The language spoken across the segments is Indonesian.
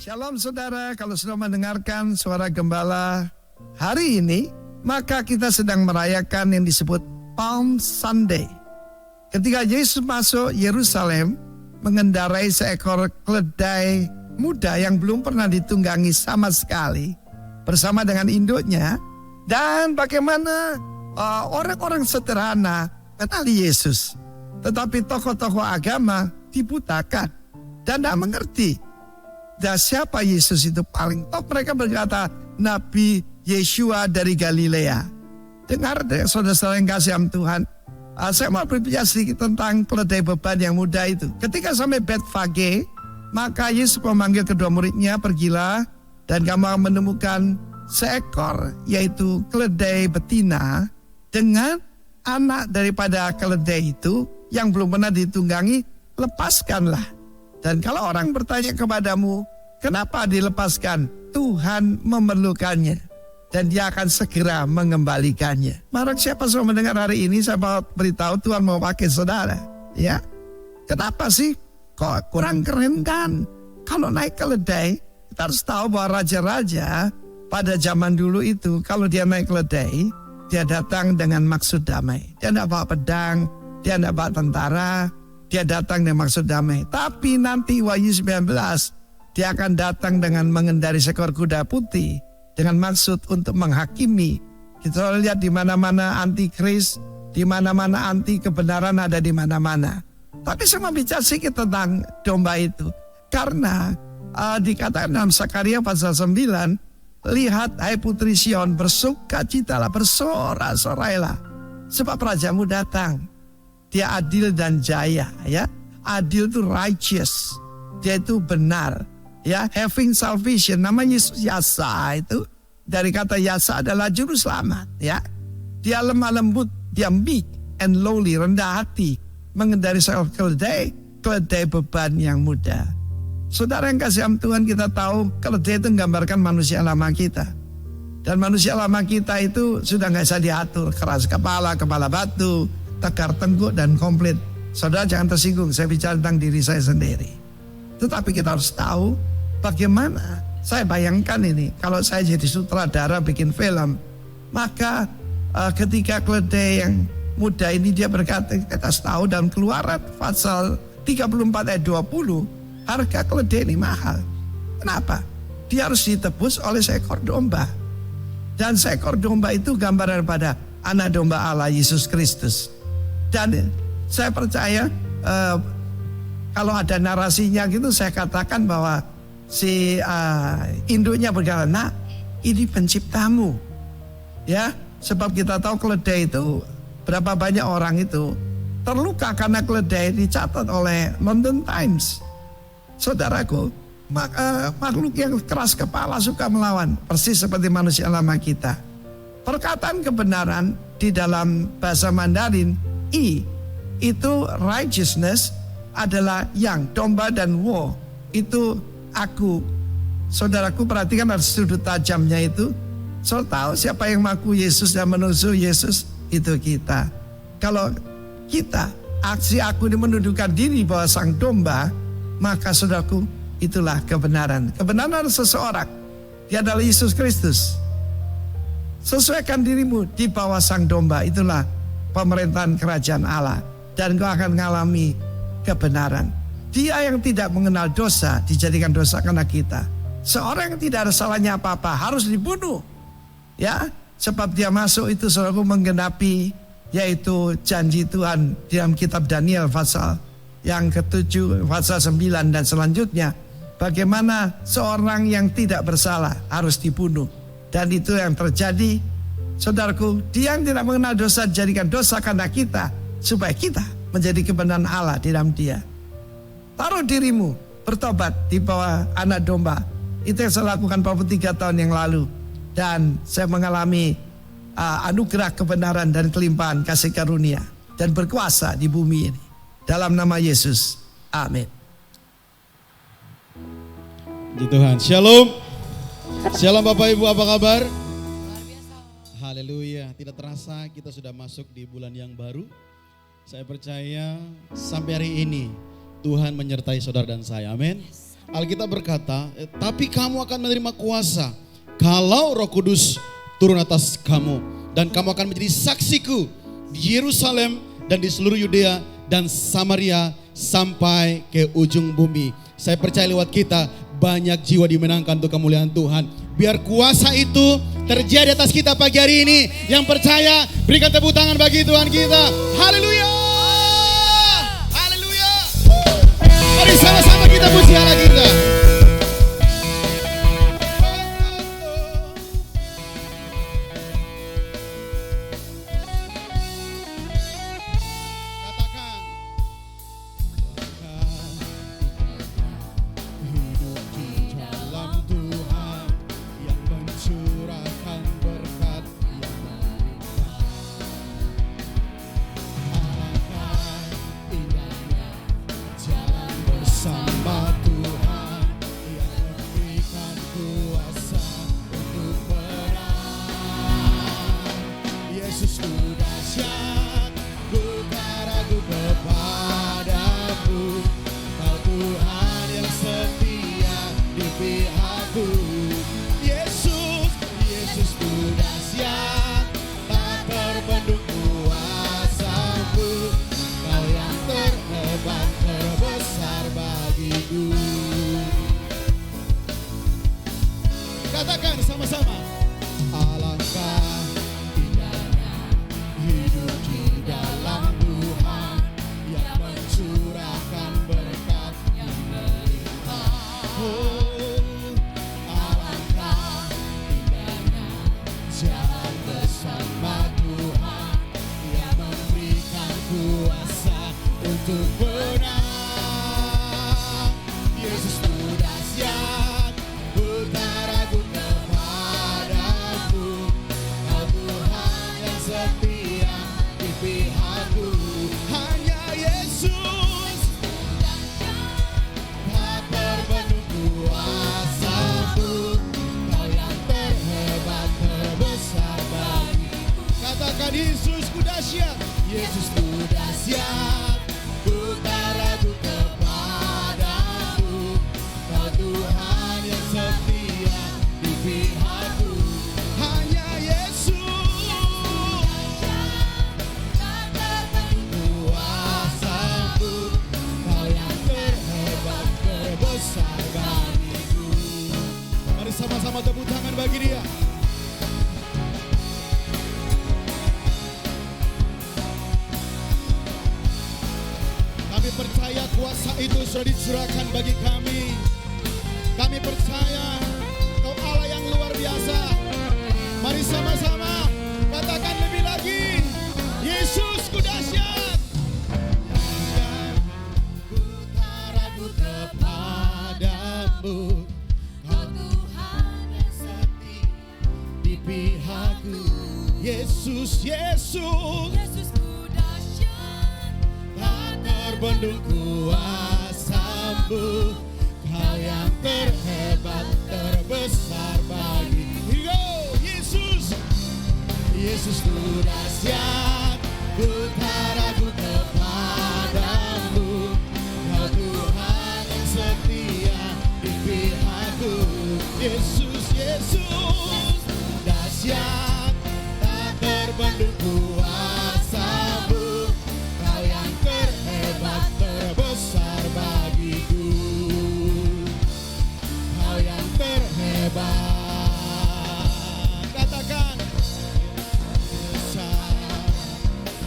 Shalom saudara, kalau sudah mendengarkan suara gembala hari ini, maka kita sedang merayakan yang disebut Palm Sunday. Ketika Yesus masuk Yerusalem, mengendarai seekor keledai muda yang belum pernah ditunggangi sama sekali, bersama dengan induknya, dan bagaimana orang-orang sederhana kenali Yesus. Tetapi tokoh-tokoh agama dibutakan dan tidak mengerti. Dan siapa Yesus itu paling top? Mereka berkata, Nabi Yeshua dari Galilea. Dengar saudara-saudara yang kasih Tuhan. Saya mau berbicara sedikit tentang keledai beban yang muda itu. Ketika sampai Betfage, maka Yesus memanggil kedua muridnya, pergilah dan kamu akan menemukan seekor, yaitu keledai betina, dengan anak daripada keledai itu yang belum pernah ditunggangi, lepaskanlah. Dan kalau orang bertanya kepadamu, kenapa dilepaskan? Tuhan memerlukannya. Dan dia akan segera mengembalikannya. Barang siapa semua mendengar hari ini, saya mau beritahu Tuhan mau pakai saudara. Ya, kenapa sih? Kok kurang keren kan? Kalau naik keledai, kita harus tahu bahwa raja-raja pada zaman dulu itu, kalau dia naik keledai, dia datang dengan maksud damai. Dia tidak bawa pedang, dia tidak bawa tentara, dia datang dengan maksud damai. Tapi nanti Wahyu 19, dia akan datang dengan mengendari seekor kuda putih dengan maksud untuk menghakimi. Kita lihat di mana-mana antikris, di mana-mana anti kebenaran ada di mana-mana. Tapi saya mau bicara sedikit tentang domba itu. Karena dikatakan dalam Sakaria pasal 9, lihat hai putri Sion, bersukacitalah, bersorak-sorailah, sebab rajamu datang. Dia adil dan jaya, ya. Adil itu righteous. Dia itu benar, ya. Having salvation, namanya Yesus Yasa itu. Dari kata Yasa adalah juru selamat, ya. Dia lemah lembut, dia meek and lowly, rendah hati, mengendari seekor keledai beban yang muda. Saudara yang kasih Tuhan, kita tahu keledai itu menggambarkan manusia lama kita. Dan manusia lama kita itu sudah nggak bisa diatur, keras kepala batu, tegar tengkuk dan komplit. Saudara jangan tersinggung, saya bicara tentang diri saya sendiri. Tetapi kita harus tahu bagaimana. Saya bayangkan ini, kalau saya jadi sutradara bikin film, maka ketika keledai yang muda ini dia berkata, kita tahu dalam Keluaran pasal 34 ayat 20, harga keledai ini mahal. Kenapa? Dia harus ditebus oleh seekor domba. Dan seekor domba itu gambaran pada anak domba Allah, Yesus Kristus. Dan saya percaya kalau ada narasinya gitu, saya katakan bahwa si induknya berkata, nak, ini penciptamu. Ya, sebab kita tahu keledai itu, berapa banyak orang itu terluka karena keledai dicatat oleh London Times. Saudaraku, makhluk yang keras kepala suka melawan, persis seperti manusia lama kita. Perkataan kebenaran di dalam bahasa Mandarin, itu righteousness adalah yang, domba dan wo itu aku. Saudaraku perhatikan dari sudut tajamnya itu. Saudara tahu siapa yang mengaku Yesus dan menusuk Yesus? Itu kita. Kalau kita aksi aku ini menundukkan diri bahwa sang domba, maka saudaraku itulah kebenaran. Kebenaran seseorang, dia adalah Yesus Kristus. Sesuaikan dirimu di bawah sang domba, itulah pemerintahan kerajaan Allah. Dan kau akan mengalami kebenaran. Dia yang tidak mengenal dosa dijadikan dosa karena kita. Seorang yang tidak ada salahnya apa-apa harus dibunuh. Ya, sebab dia masuk itu saudaraku menggenapi, yaitu janji Tuhan dalam kitab Daniel pasal yang ke-7, pasal 9 dan selanjutnya. Bagaimana seorang yang tidak bersalah harus dibunuh. Dan itu yang terjadi. Saudaraku, dia yang tidak mengenal dosa dijadikan dosa karena kita, supaya kita menjadi kebenaran Allah di dalam dia. Taruh dirimu, bertobat di bawah anak domba. Itu yang saya lakukan 43 tahun yang lalu. Dan saya mengalami anugerah kebenaran dan kelimpahan kasih karunia. Dan berkuasa di bumi ini. Dalam nama Yesus, amin. Puji Tuhan, shalom. Shalom Bapak Ibu, apa kabar? Haleluya, tidak terasa kita sudah masuk di bulan yang baru. Saya percaya sampai hari ini Tuhan menyertai saudara dan saya, amin. Alkitab berkata, tapi kamu akan menerima kuasa kalau Roh Kudus turun atas kamu. Dan kamu akan menjadi saksiku di Yerusalem dan di seluruh Yudea dan Samaria sampai ke ujung bumi. Saya percaya lewat kita banyak jiwa dimenangkan untuk kemuliaan Tuhan. Biar kuasa itu terjadi atas kita pagi hari ini. Yang percaya berikan tepuk tangan bagi Tuhan kita. Haleluya. Haleluya. Mari sama-sama kita puji Allah kita. Katakan sama-sama. Alangkah indahnya hidup di dalam Tuhan yang mencurahkan berkat yang melimpah. Oh, alangkah indahnya jalan bersama Tuhan yang memberikan kuasa untuk menang. Yesus sudah siap, bukan ragu kepadamu. Kau Tuhan yang setia di pihakku. Hanya Yesus tak terbendung kuasa-Mu. Kau yang terhebat, terbesar bagiku. Katakan Yesusku dahsyat. Yesusku dahsyat, bukan ragu kepadamu. Kau Tuhan yang setia di pihakku. Hanya Yesus tak terbendung kuasa-Mu. Kau yang terhebat, terbesar bagiku. Mari sama-sama tepuk tangan bagi Dia. Kami percaya kuasa itu sudah dicurahkan bagi kami. Kami percaya Kau Allah yang luar biasa. Mari sama-sama katakan lebih lagi. Yesus ku dahsyat. Ku tak ragu kepadamu. Kau Tuhan yang setia di pihakku. Yesus, Yesus. Yesus ku dahsyat, Tak terbendung kuasa-Mu. Kau yang terhebat, terbesar bagiku. Yesus, Yesus ku dahsyat, ku tak ragu kepadamu. Kau Tuhan yang setia di pihakku. Yesus, Yesus dahsyat, tak terbendung kuasa-Mu. Kau yang terhebat, terbesar bagiku. Kau yang terhebat. Katakan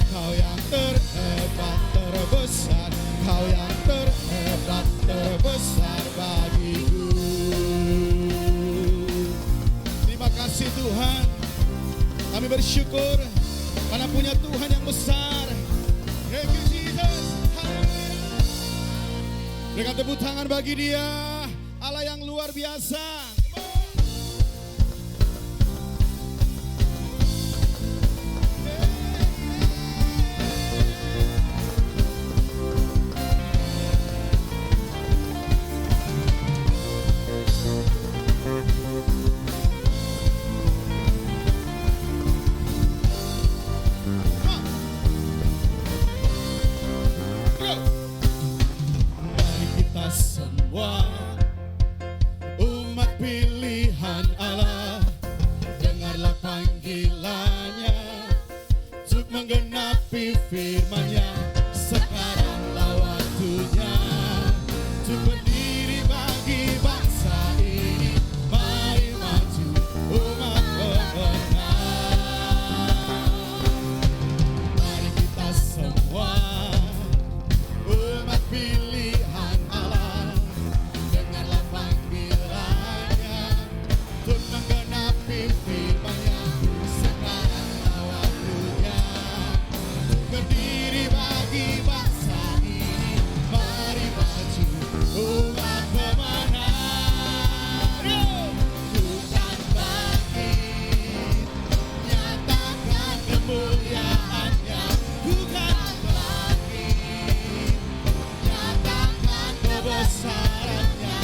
Kau yang terhebat, terbesar. Kau yang terhebat, terbesar bagiku. Terima kasih Tuhan. Kami bersyukur karena punya Tuhan yang besar. Thank you Jesus. Haleluya. Berikan tepuk tangan bagi Dia, Allah yang luar biasa. Mari kita semua firman-Nya. Sekaranglah waktunya untuk berdiri bagi bangsa ini. Mari maju umat pemenang. Mari kita semua umat pilihan Allah, dengarlah panggilannya untuk menggenapi firman-Nya. Sekaranglah waktunya untuk berdiri bagi bangsa ini. Mari maju umat pemenang. Tuhan bangkit, nyatakan kemuliaan-Nya. Tuhan bangkit, nyatakan kebesaran-Nya.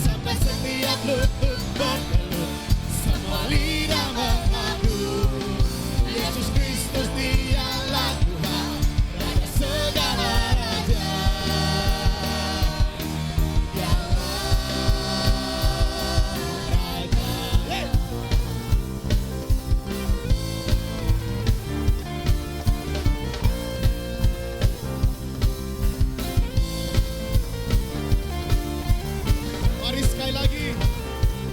Sampai setiap lutut bertelut, semua lidah mengaku Yesus Kristus Dialah Tuhan, Raja segala raja. Dialah Raja. Mari sekali lagi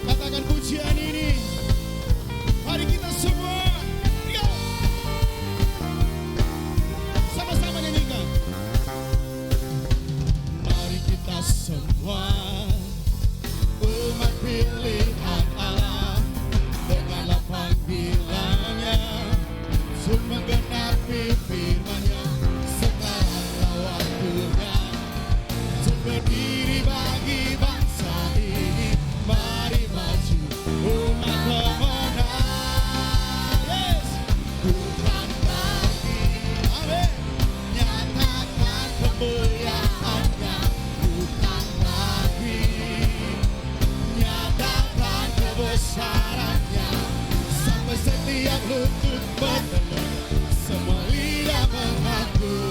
katakan pujian ini. Mari kita semua go. Sama-sama nyanyikan. Mari kita semua umat pilihan Allah, dengarlah panggilannya untuk menggenapi firman-Nya. Sekaranglah waktunya untuk berdiri bagi bangsa ini. Mari maju umat pemenang. Yes. Tuhan bangkit, amin, nyatakan kemuliaan-Nya. Tuhan bangkit, nyatakan kebesaran-Nya. Sampai setiap lutut bertelut, semua lidah mengaku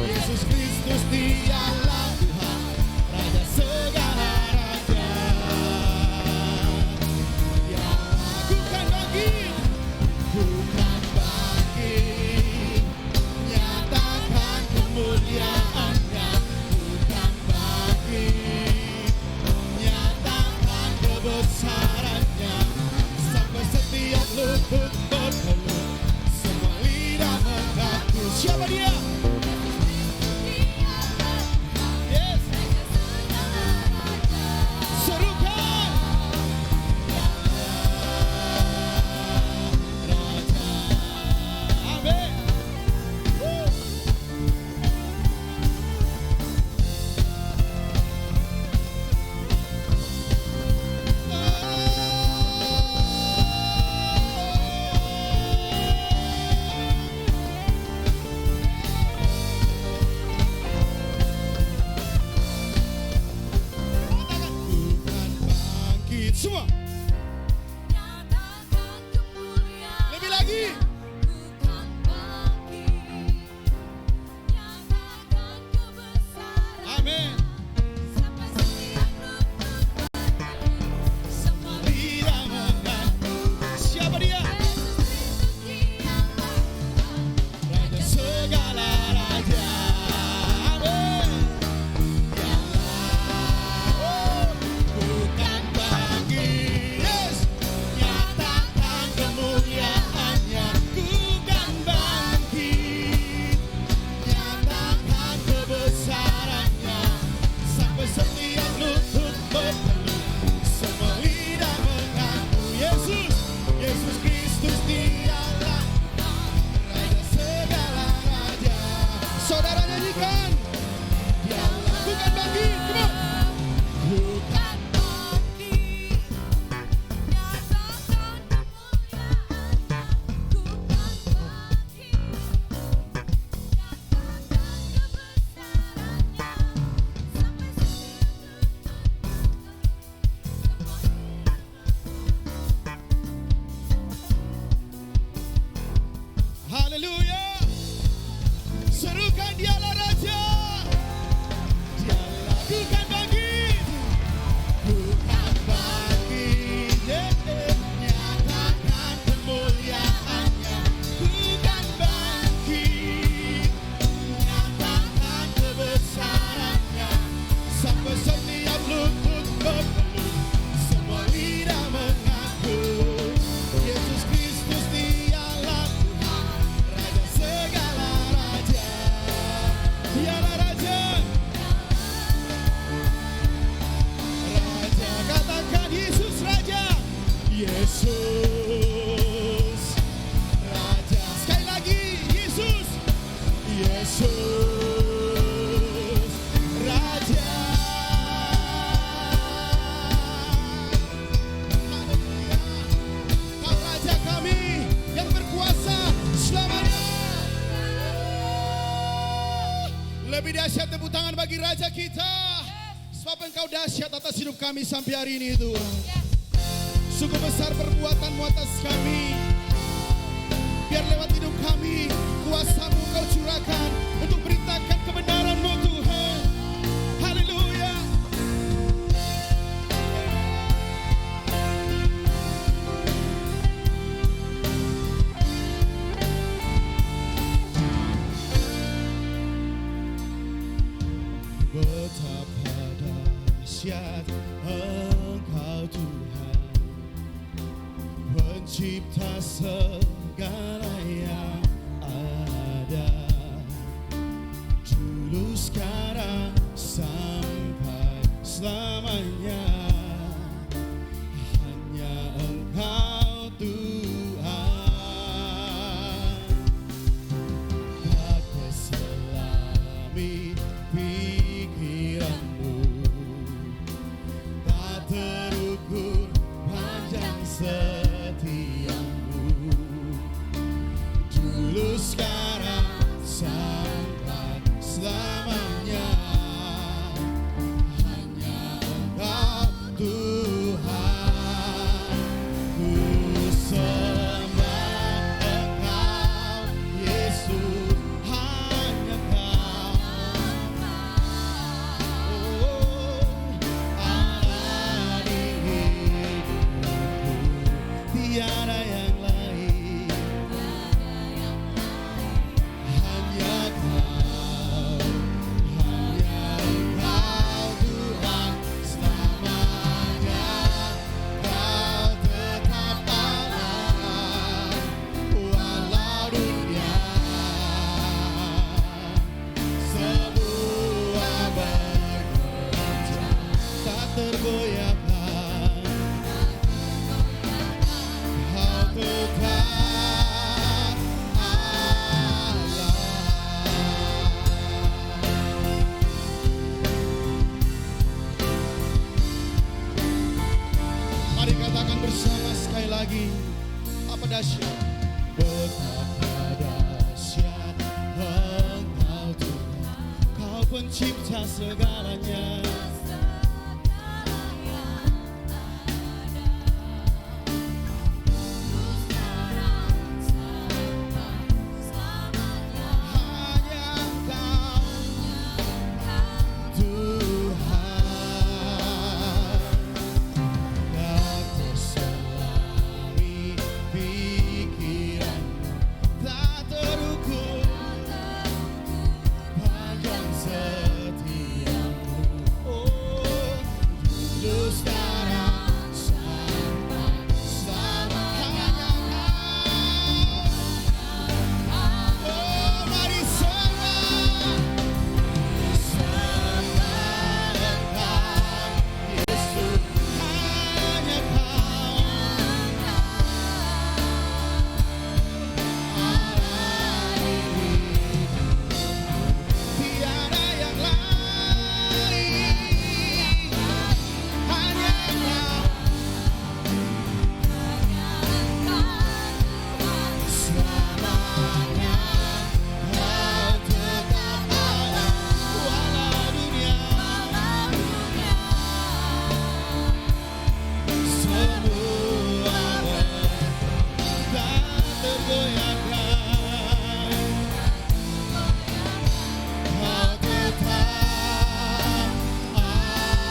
Yesus Kristus Dialah Tuhan, Raja segala raja. Ya, Tuhan bangkit, Tuhan bangkit, nyatakan kemuliaan-Nya. Tuhan bangkit, nyatakan kebesaran-Nya. Sampai setiap lutut bertelut, semua lidah mengaku. Siapa dia? Yes. Serukan. Raja. Amin. Tuhan bangkit. Semua. Nyatakan kemuliaan. Lebih lagi. Tuhan bangkit, nyatakan kebesaran. Amin. Sampai setiap lutut bertelut, semua Lidah mengaku. Siapa dia? Yesus Kristus Dialah Tuhan, Raja segala raja. Amin. Bukan bangkit, yes, nyatakan kemuliaan-Nya. Bukan bangkit, nyatakan kebesaran-Nya. Sampai setiap lutut bertelut, semua lidah mengaku Yesus, Yesus Kristus Dialah Raja segala raja. Saudara nyanyikan. Dialah bukan bangkit, come on. Bukan bangkit, nyatakan kemuliaan-Nya. Tuhan bangkit, Lebih dahsyat tepuk tangan bagi Raja kita. Sebab Engkau dahsyat atas hidup kami sampai hari ini Tuhan. Sungguh besar perbuatan-Mu atas kami. Biar lewat hidup kami, kuasa-Mu Kau curahkan untuk beritakan kebenaran-Mu Tuhan. Haleluya. Betapa dahsyat Engkau Tuhan, Pencipta segala yang ada, dulu sekarang sampai selamanya. Hanya Engkau Tuhan, tak terselami pikiran-Mu, tak terukur panjang setia-Mu, dulu sekarang sampai selamanya. Hanya Engkau Tuhan, ku sembah Engkau Yesus, hanya Engkau. Allah di hidupku, tiada yang lain. Hanya Kau, hanya Engkau Tuhan selamanya. Kau tetap Allah, walau dunia semua bekerja tak tergoyahkan. Kau tetap Allah. Mari katakan bersama sekali lagi, apa dahsyat. Betapa dahsyat Engkau Tuhan, Kau pencipta segalanya. Hanya Engkau Tuhan, tak terselami pikiran-Mu, tak terukur panjang setia-Mu. Oh, dulu sekarang sampai selamanya. Oh, mari sembah Engkau Yesus, hanya Kau. Tiada yang lain, hanya Kau. Selamanya Kau tetap Allah, walau dunia semua tak tergoyahkan. Kau tetap Allah.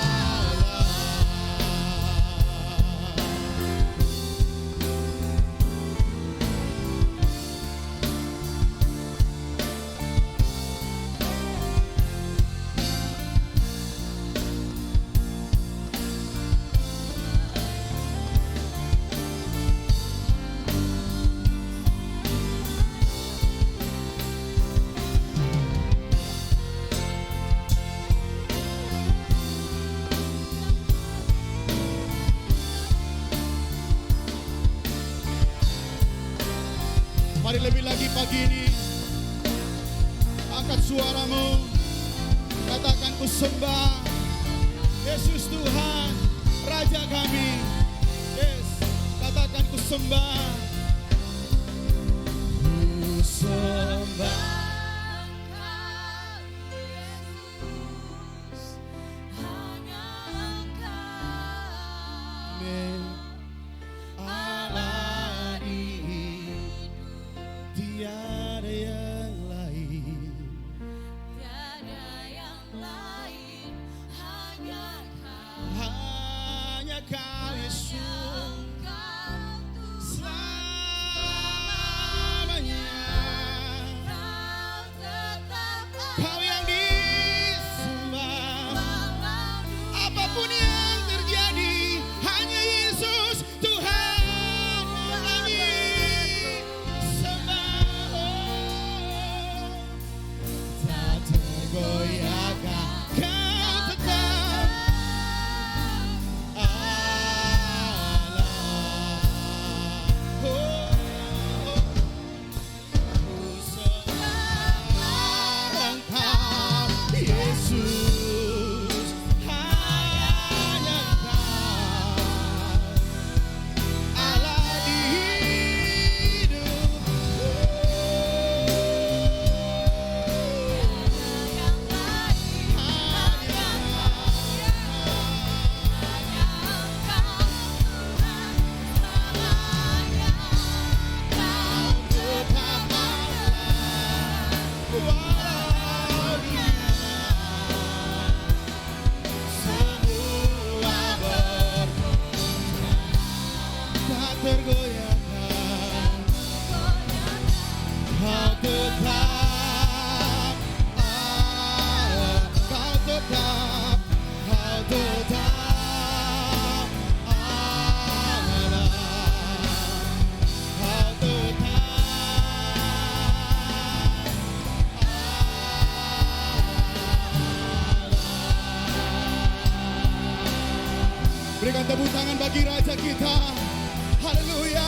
Mari lebih lagi pagi ini, angkat suaramu, katakan ku sembah Yesus Tuhan, Raja kami. Yes, katakan ku sembah. Ku sembah tiada yang lain. Tiada yang lain, hanya Kau. Hanya Kau Yesus Engkau selamanya. Kau tetap Kau yang disembah. walau Apapun yang terjadi, hanya Yesus Tuhan yang kami sembah. Tak tergoyahkan, Kau tetap Allah. Ku sembah Engkau, Yesus. Hanya Kau, Allah di hidupku. yang lain, hanya Kau. Hanya Engkau Tuhan selamanya. Kau Tetap Allah, walau dunia semua bergoyang, tak tergoyahkan. Kau tetap Allah, Kau tetap Allah, Kau tetap Berikan tepuk tangan bagi Raja kita. Haleluya.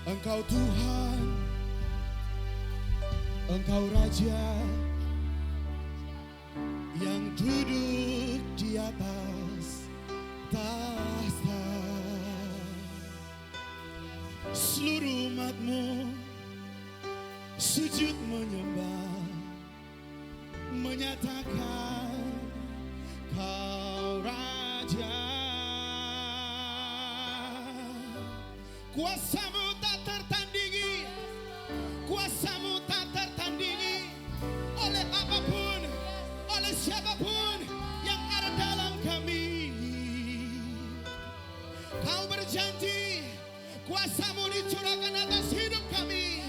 Engkau Tuhan, Engkau Raja yang duduk di atas tahta. Seluruh umat-Mu sujud menyembah, menyatakan Kau Raja. Kuasa-Mu tak tertandingi, kuasa-Mu tak tertandingi oleh apapun, oleh siapapun yang ada dalam kami. Kau berjanji, kuasa-Mu dicurahkan atas hidup kami,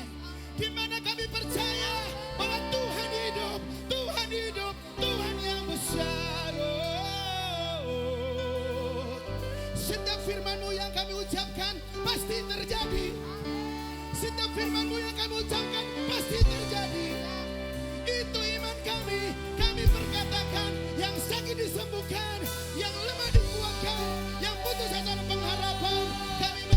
di mana kami percaya bahwa Tuhan hidup, Tuhan hidup, Tuhan yang besar. Setiap firman-Mu yang kami ucapkan pasti terjadi. Setiap firman-Mu yang kami ucapkan pasti terjadi. Itu iman kami. Kami berkatakan yang sakit disembuhkan, yang lemah dikuatkan, yang putus asa pengharapan. Kami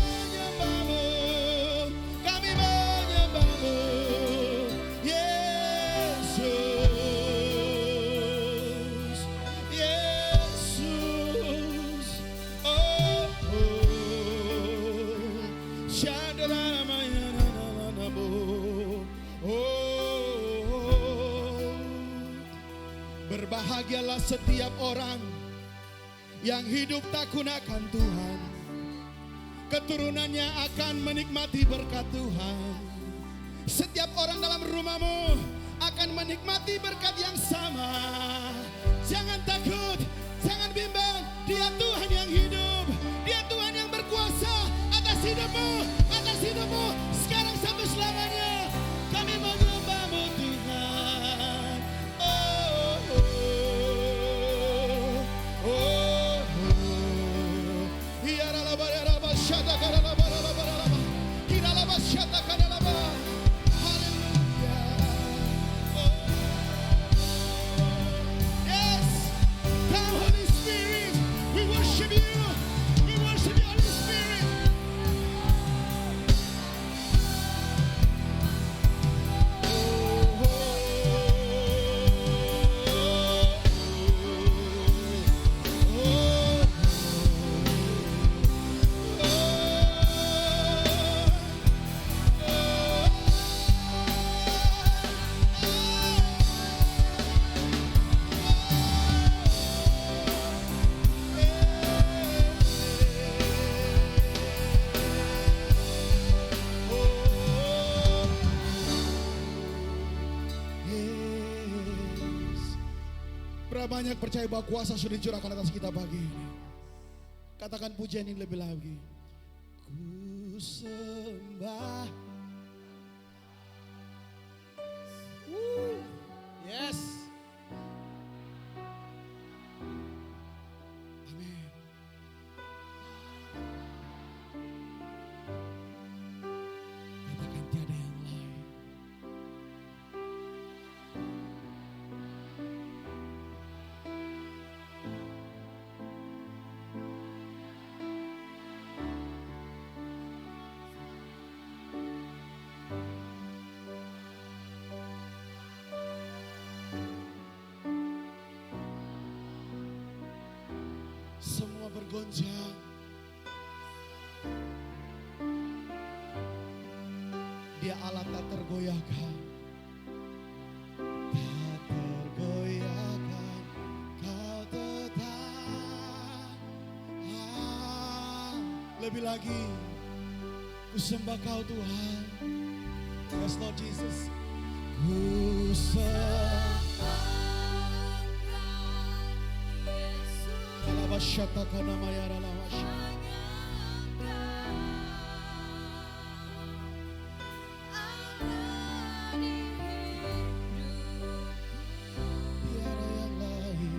Oh, berbahagialah setiap orang yang hidup takut akan Tuhan. Keturunannya akan menikmati berkat Tuhan. Setiap orang dalam rumahmu akan menikmati berkat yang sama. Jangan takut, jangan bimbang. Dia Tuhan yang hidup, Dia Tuhan yang berkuasa atas hidupmu, sekarang sampai selamanya. Kami menyembah-Mu Tuhan. Oh, oh, oh, oh. Ya ralaba, ya ralaba, syada, karalaba, ralaba, ralaba. Kiralaba, syada, karalaba. Haleluya. Oh. Yes. Come Holy Spirit, we worship you. We worship you, Holy Spirit. Berapa banyak percaya bahwa kuasa sudah dicurahkan atas kita pagi ini. Katakan pujian ini lebih lagi. Ku sembah. Yes. Amin. Katakan tiada yang lain. Semua bergonjang. Dia Allah tak tergoyahkan. Tak tergoyahkan. Kau tetap. Lebih lagi. Ku sembah Kau Tuhan. Yes Lord Jesus. Ku sembah. Alabasyata kana mayara lawasya. Tiada yang lain.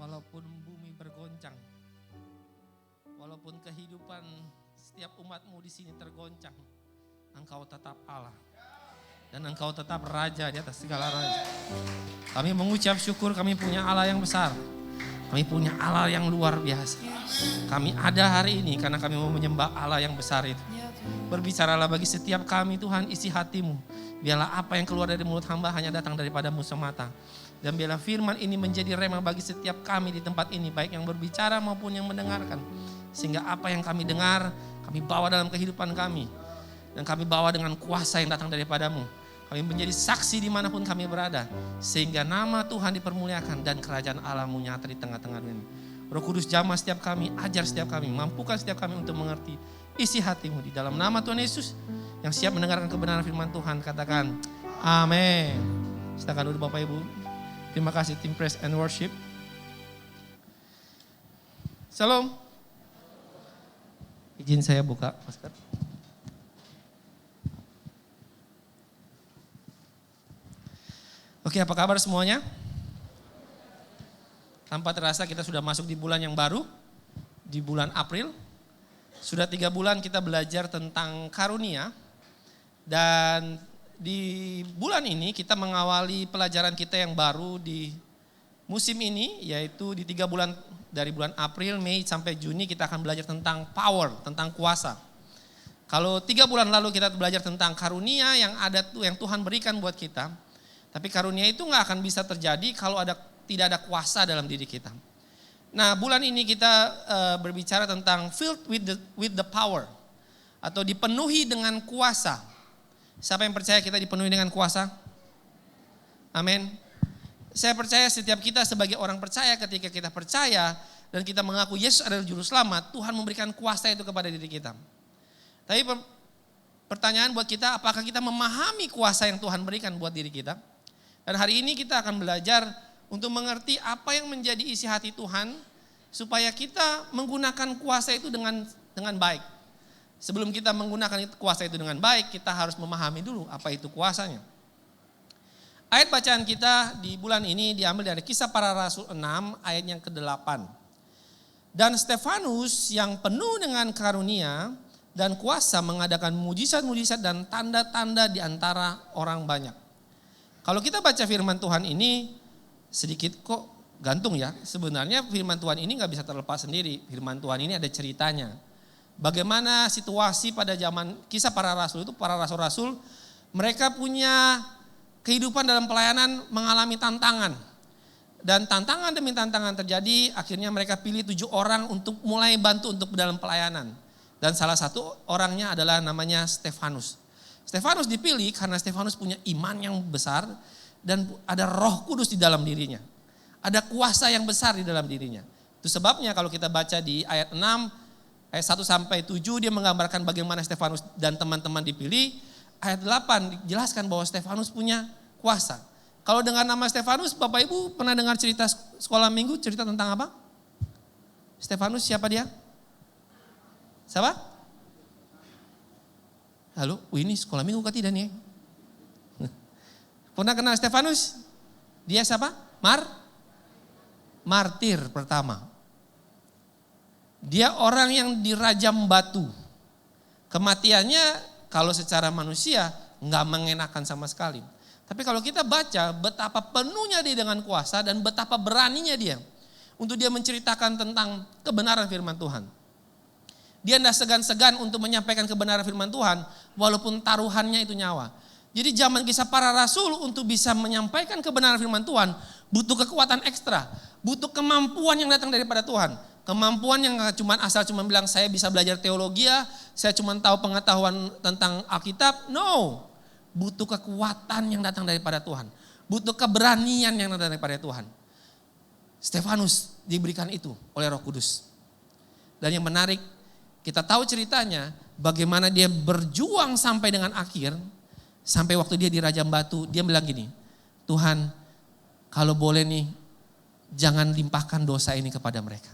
Walaupun bumi bergoncang, walaupun kehidupan setiap umatmu di sini tergoncang, Engkau tetap Allah. Dan Engkau tetap Raja di atas segala raja. Kami mengucap syukur kami punya Allah yang besar. Kami punya Allah yang luar biasa. Kami ada hari ini karena kami mau menyembah Allah yang besar itu. Berbicaralah bagi setiap kami Tuhan, isi hatimu. Biarlah apa yang keluar dari mulut hamba hanya datang daripadamu semata. Dan biarlah firman ini menjadi rema bagi setiap kami di tempat ini, baik yang berbicara maupun yang mendengarkan. Sehingga apa yang kami dengar, kami bawa dalam kehidupan kami. Dan kami bawa dengan kuasa yang datang daripadamu. Kami menjadi saksi dimanapun kami berada. Sehingga nama Tuhan dipermuliakan dan kerajaan Allah-Mu nyata di tengah-tengah dunia. Roh Kudus jamah setiap kami, ajar setiap kami, mampukan setiap kami untuk mengerti isi hatimu di dalam nama Tuhan Yesus. Yang siap mendengarkan kebenaran firman Tuhan, katakan amin. Silakan duduk Bapak Ibu. Terima kasih tim Praise and Worship. Shalom. Izin saya buka masker. Oke, apa kabar semuanya? Tanpa terasa kita sudah masuk di bulan yang baru, di bulan April. Sudah 3 bulan kita belajar tentang karunia. Dan di bulan ini kita mengawali pelajaran kita yang baru di musim ini, yaitu di 3 bulan dari bulan April, Mei sampai Juni kita akan belajar tentang power, tentang kuasa. Kalau 3 bulan lalu kita belajar tentang karunia yang ada yang Tuhan berikan buat kita, tapi karunia itu nggak akan bisa terjadi kalau tidak ada kuasa dalam diri kita. Nah, bulan ini kita berbicara tentang filled with the power, atau dipenuhi dengan kuasa. Siapa yang percaya kita dipenuhi dengan kuasa? Amin. Saya percaya setiap kita sebagai orang percaya, ketika kita percaya dan kita mengaku Yesus adalah juru selamat, Tuhan memberikan kuasa itu kepada diri kita. Tapi pertanyaan buat kita, apakah kita memahami kuasa yang Tuhan berikan buat diri kita? Dan hari ini kita akan belajar untuk mengerti apa yang menjadi isi hati Tuhan, supaya kita menggunakan kuasa itu dengan baik. Sebelum kita menggunakan kuasa itu dengan baik, kita harus memahami dulu apa itu kuasanya. Ayat bacaan kita di bulan ini diambil dari Kisah Para Rasul 6 ayat yang ke-8. Dan Stefanus yang penuh dengan karunia dan kuasa mengadakan mujizat-mujizat dan tanda-tanda di antara orang banyak. Kalau kita baca firman Tuhan ini sedikit kok gantung ya. Sebenarnya firman Tuhan ini gak bisa terlepas sendiri. Firman Tuhan ini ada ceritanya. Bagaimana situasi pada zaman Kisah Para Rasul itu, para rasul-rasul mereka punya kehidupan dalam pelayanan mengalami tantangan. Dan tantangan demi tantangan terjadi, akhirnya mereka pilih 7 orang untuk mulai bantu untuk dalam pelayanan. Dan salah satu orangnya adalah namanya Stefanus. Stefanus dipilih karena Stefanus punya iman yang besar dan ada Roh Kudus di dalam dirinya. Ada kuasa yang besar di dalam dirinya. Itu sebabnya kalau kita baca di ayat 6, ayat 1 sampai 7 dia menggambarkan bagaimana Stefanus dan teman-teman dipilih. Ayat 8 dijelaskan bahwa Stefanus punya kuasa. Kalau dengan nama Stefanus, Bapak Ibu pernah dengar cerita sekolah minggu, cerita tentang apa? Stefanus siapa dia? Siapa? Halo, ini sekolah minggu kah tidak nih? Pernah kenal Stefanus? Dia siapa? Martir pertama. Dia orang yang dirajam batu. Kematiannya kalau secara manusia nggak mengenakan sama sekali. Tapi kalau kita baca betapa penuhnya dia dengan kuasa dan betapa beraninya dia untuk dia menceritakan tentang kebenaran firman Tuhan. Dia tidak segan-segan untuk menyampaikan kebenaran firman Tuhan walaupun taruhannya itu nyawa. Jadi zaman Kisah Para Rasul untuk bisa menyampaikan kebenaran firman Tuhan butuh kekuatan ekstra, butuh kemampuan yang datang daripada Tuhan. Kemampuan yang cuma bilang saya bisa belajar teologi, saya cuma tahu pengetahuan tentang Alkitab. No, butuh kekuatan yang datang daripada Tuhan. Butuh keberanian yang datang daripada Tuhan. Stefanus diberikan itu oleh Roh Kudus. Dan yang menarik, kita tahu ceritanya bagaimana dia berjuang sampai dengan akhir. Sampai waktu dia dirajam batu, dia bilang gini, Tuhan kalau boleh nih jangan limpahkan dosa ini kepada mereka.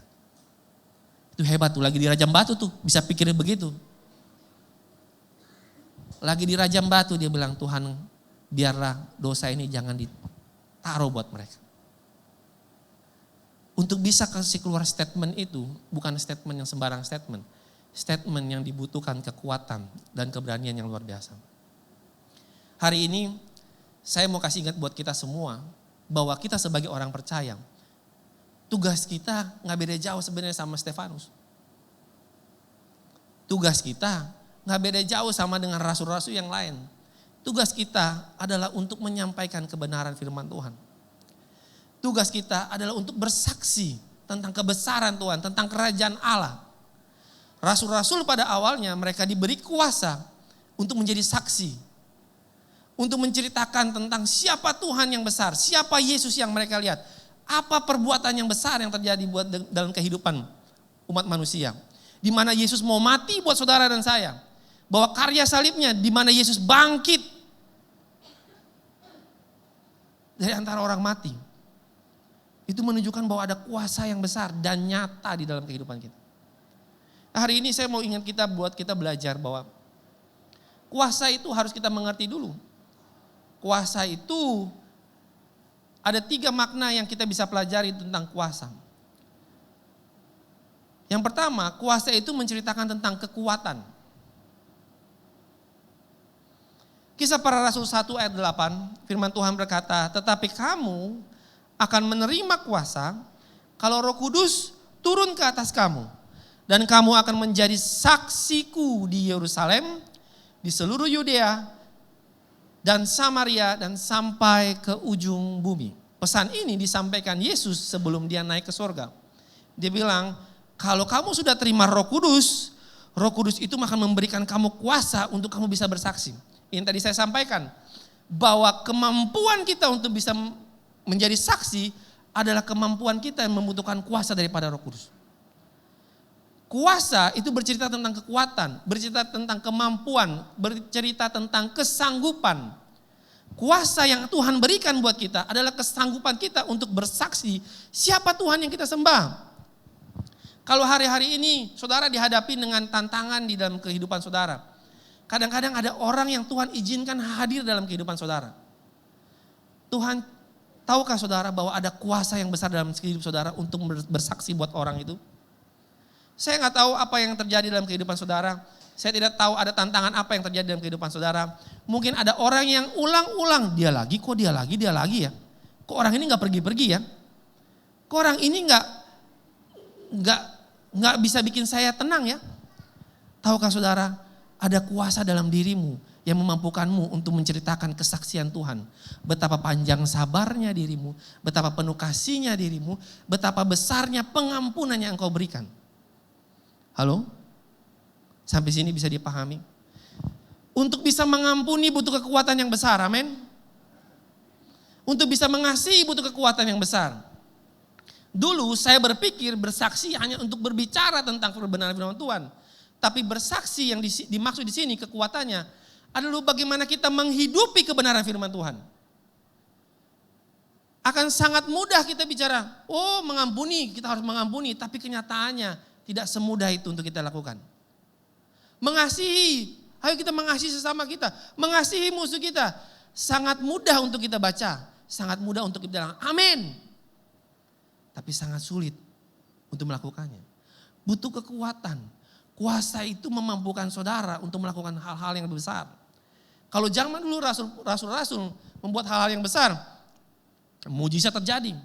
Itu hebat tuh, lagi dirajam batu tuh, bisa pikirin begitu. Lagi dirajam batu dia bilang, Tuhan biarlah dosa ini jangan ditaruh buat mereka. Untuk bisa kasih keluar statement itu, bukan statement yang sembarang statement. Statement yang dibutuhkan kekuatan dan keberanian yang luar biasa. Hari ini saya mau kasih ingat buat kita semua, bahwa kita sebagai orang percaya, tugas kita gak beda jauh sebenarnya sama Stefanus. Tugas kita gak beda jauh sama dengan rasul-rasul yang lain. Tugas kita adalah untuk menyampaikan kebenaran firman Tuhan. Tugas kita adalah untuk bersaksi tentang kebesaran Tuhan, tentang kerajaan Allah. Rasul-rasul pada awalnya mereka diberi kuasa untuk menjadi saksi. Untuk menceritakan tentang siapa Tuhan yang besar, siapa Yesus yang mereka lihat. Apa perbuatan yang besar yang terjadi buat dalam kehidupan umat manusia. Di mana Yesus mau mati buat saudara dan saya. Bahwa karya salibnya di mana Yesus bangkit dari antara orang mati. Itu menunjukkan bahwa ada kuasa yang besar dan nyata di dalam kehidupan kita. Hari ini saya mau ingat kita buat kita belajar bahwa kuasa itu harus kita mengerti dulu. Kuasa itu ada 3 makna yang kita bisa pelajari tentang kuasa. Yang pertama, kuasa itu menceritakan tentang kekuatan. Kisah Para Rasul 1 ayat 8, firman Tuhan berkata, tetapi kamu akan menerima kuasa kalau Roh Kudus turun ke atas kamu. Dan kamu akan menjadi saksiku di Yerusalem, di seluruh Yudea, dan Samaria, dan sampai ke ujung bumi. Pesan ini disampaikan Yesus sebelum dia naik ke surga. Dia bilang, kalau kamu sudah terima Roh Kudus itu akan memberikan kamu kuasa untuk kamu bisa bersaksi. Ini tadi saya sampaikan, bahwa kemampuan kita untuk bisa menjadi saksi adalah kemampuan kita yang membutuhkan kuasa daripada Roh Kudus. Kuasa itu bercerita tentang kekuatan, bercerita tentang kemampuan, bercerita tentang kesanggupan. Kuasa yang Tuhan berikan buat kita adalah kesanggupan kita untuk bersaksi siapa Tuhan yang kita sembah. Kalau hari-hari ini saudara dihadapi dengan tantangan di dalam kehidupan saudara. Kadang-kadang ada orang yang Tuhan izinkan hadir dalam kehidupan saudara. Tuhan, tahukah saudara bahwa ada kuasa yang besar dalam kehidupan saudara untuk bersaksi buat orang itu? Saya nggak tahu apa yang terjadi dalam kehidupan saudara. Saya tidak tahu ada tantangan apa yang terjadi dalam kehidupan saudara. Mungkin ada orang yang ulang-ulang, dia lagi ya. Kok orang ini nggak pergi-pergi ya? Kok orang ini nggak bisa bikin saya tenang ya? Tahukah saudara, ada kuasa dalam dirimu yang memampukanmu untuk menceritakan kesaksian Tuhan. Betapa panjang sabarnya dirimu, betapa penuh kasihnya dirimu, betapa besarnya pengampunan yang engkau berikan. Halo? Sampai sini bisa dipahami? Untuk bisa mengampuni butuh kekuatan yang besar, amin? Untuk bisa mengasihi butuh kekuatan yang besar. Dulu saya berpikir bersaksi hanya untuk berbicara tentang kebenaran firman Tuhan. Tapi bersaksi yang dimaksud di sini kekuatannya adalah bagaimana kita menghidupi kebenaran firman Tuhan. Akan sangat mudah kita bicara, oh mengampuni, kita harus mengampuni. Tapi kenyataannya tidak semudah itu untuk kita lakukan. Mengasihi, ayo kita mengasihi sesama kita. Mengasihi musuh kita. Sangat mudah untuk kita baca. Sangat mudah untuk kita bilang amin. Tapi sangat sulit untuk melakukannya. Butuh kekuatan. Kuasa itu memampukan saudara untuk melakukan hal-hal yang besar. Kalau zaman dulu rasul-rasul membuat hal-hal yang besar, mujizat terjadi.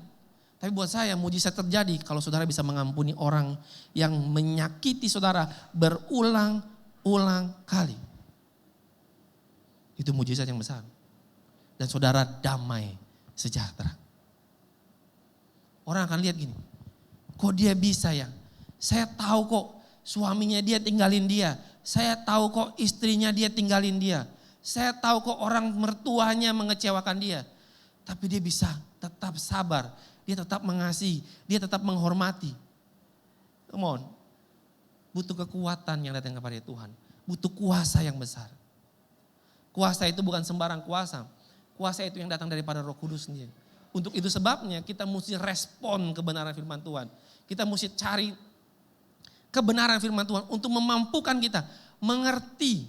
Tapi buat saya mujizat terjadi kalau saudara bisa mengampuni orang yang menyakiti saudara berulang-ulang kali. Itu mujizat yang besar. Dan saudara damai sejahtera. Orang akan lihat gini, kok dia bisa ya? Saya tahu kok suaminya dia tinggalin dia. Saya tahu kok istrinya dia tinggalin dia. Saya tahu kok orang mertuanya mengecewakan dia. Tapi dia bisa tetap sabar. Dia tetap mengasihi, dia tetap menghormati. Come on. Butuh kekuatan yang datang kepada Tuhan. Butuh kuasa yang besar. Kuasa itu bukan sembarang kuasa. Kuasa itu yang datang daripada Roh Kudus sendiri. Untuk itu sebabnya kita mesti respon kebenaran firman Tuhan. Kita mesti cari kebenaran firman Tuhan untuk memampukan kita mengerti.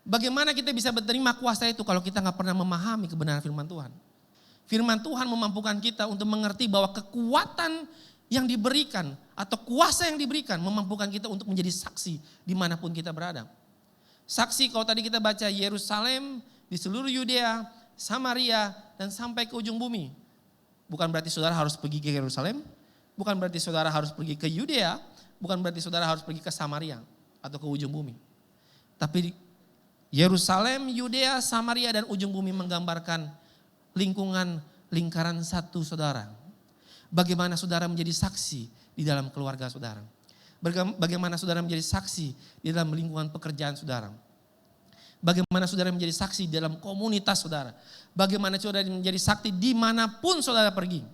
Bagaimana kita bisa menerima kuasa itu kalau kita gak pernah memahami kebenaran firman Tuhan. Firman Tuhan memampukan kita untuk mengerti bahwa kekuatan yang diberikan atau kuasa yang diberikan memampukan kita untuk menjadi saksi dimanapun kita berada. Saksi kalau tadi kita baca Yerusalem, di seluruh Yudea, Samaria, dan sampai ke ujung bumi. Bukan berarti saudara harus pergi ke Yerusalem, bukan berarti saudara harus pergi ke Yudea, bukan berarti saudara harus pergi ke Samaria atau ke ujung bumi. Tapi Yerusalem, Yudea, Samaria, dan ujung bumi menggambarkan lingkungan lingkaran satu saudara. Bagaimana saudara menjadi saksi di dalam keluarga saudara. Bagaimana saudara menjadi saksi di dalam lingkungan pekerjaan saudara. Bagaimana saudara menjadi saksi di dalam komunitas saudara. Bagaimana saudara menjadi saksi dimanapun saudara pergi.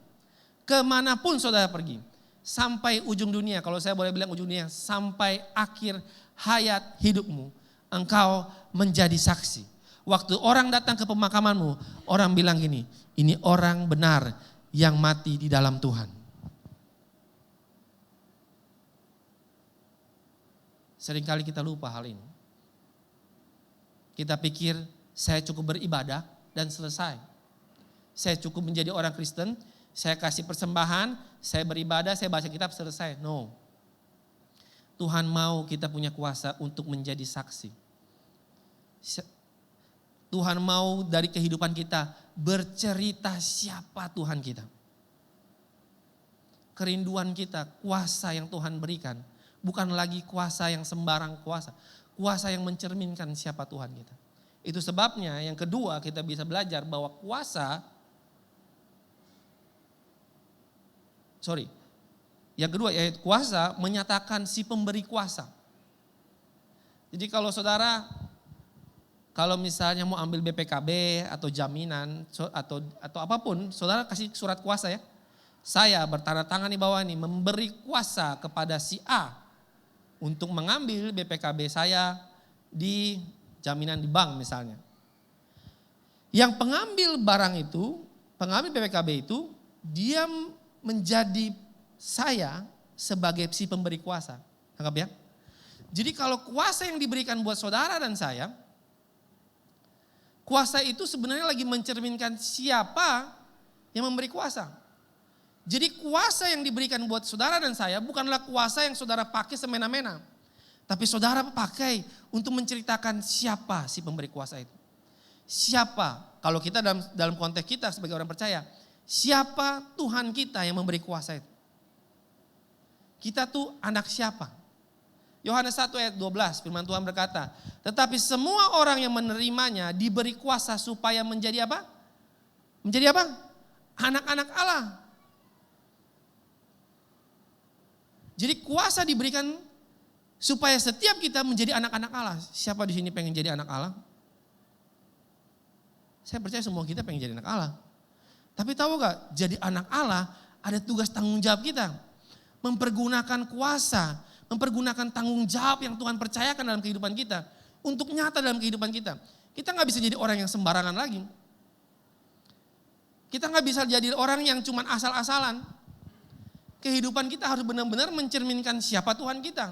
Kemanapun saudara pergi. Sampai ujung dunia, kalau saya boleh bilang ujung dunia. Sampai akhir hayat hidupmu. Engkau menjadi saksi. Waktu orang datang ke pemakamanmu, orang bilang gini, ini orang benar yang mati di dalam Tuhan. Seringkali kita lupa hal ini. Kita pikir saya cukup beribadah dan selesai. Saya cukup menjadi orang Kristen, saya kasih persembahan, saya beribadah, saya baca kitab, selesai. No. Tuhan mau kita punya kuasa untuk menjadi saksi. Tuhan mau dari kehidupan kita bercerita siapa Tuhan kita. Kerinduan kita, kuasa yang Tuhan berikan. Bukan lagi kuasa yang sembarang kuasa. Kuasa yang mencerminkan siapa Tuhan kita. Itu sebabnya yang kedua kita bisa belajar bahwa yang kedua yaitu kuasa menyatakan si pemberi kuasa. Jadi kalau misalnya mau ambil BPKB atau jaminan atau apapun, saudara kasih surat kuasa ya. Saya bertanda tangan di bawah ini memberi kuasa kepada si A untuk mengambil BPKB saya di jaminan di bank misalnya. Yang pengambil barang itu, pengambil BPKB itu, dia menjadi saya sebagai si pemberi kuasa. Anggap ya. Jadi kalau kuasa yang diberikan buat saudara dan saya, kuasa itu sebenarnya lagi mencerminkan siapa yang memberi kuasa. Jadi kuasa yang diberikan buat saudara dan saya bukanlah kuasa yang saudara pakai semena-mena. Tapi saudara pakai untuk menceritakan siapa si pemberi kuasa itu. Siapa, kalau kita dalam konteks kita sebagai orang percaya, siapa Tuhan kita yang memberi kuasa itu. Kita tuh anak siapa? Yohanes 1 ayat 12 firman Tuhan berkata, tetapi semua orang yang menerimanya diberi kuasa supaya menjadi apa? Menjadi apa? Anak-anak Allah. Jadi kuasa diberikan supaya setiap kita menjadi anak-anak Allah. Siapa di sini pengen jadi anak Allah? Saya percaya semua kita pengen jadi anak Allah. Tapi tahu gak, jadi anak Allah ada tugas tanggung jawab kita. Mempergunakan kuasa, mempergunakan tanggung jawab yang Tuhan percayakan dalam kehidupan kita. Untuk nyata dalam kehidupan kita. Kita gak bisa jadi orang yang sembarangan lagi. Kita gak bisa jadi orang yang cuman asal-asalan. Kehidupan kita harus benar-benar mencerminkan siapa Tuhan kita.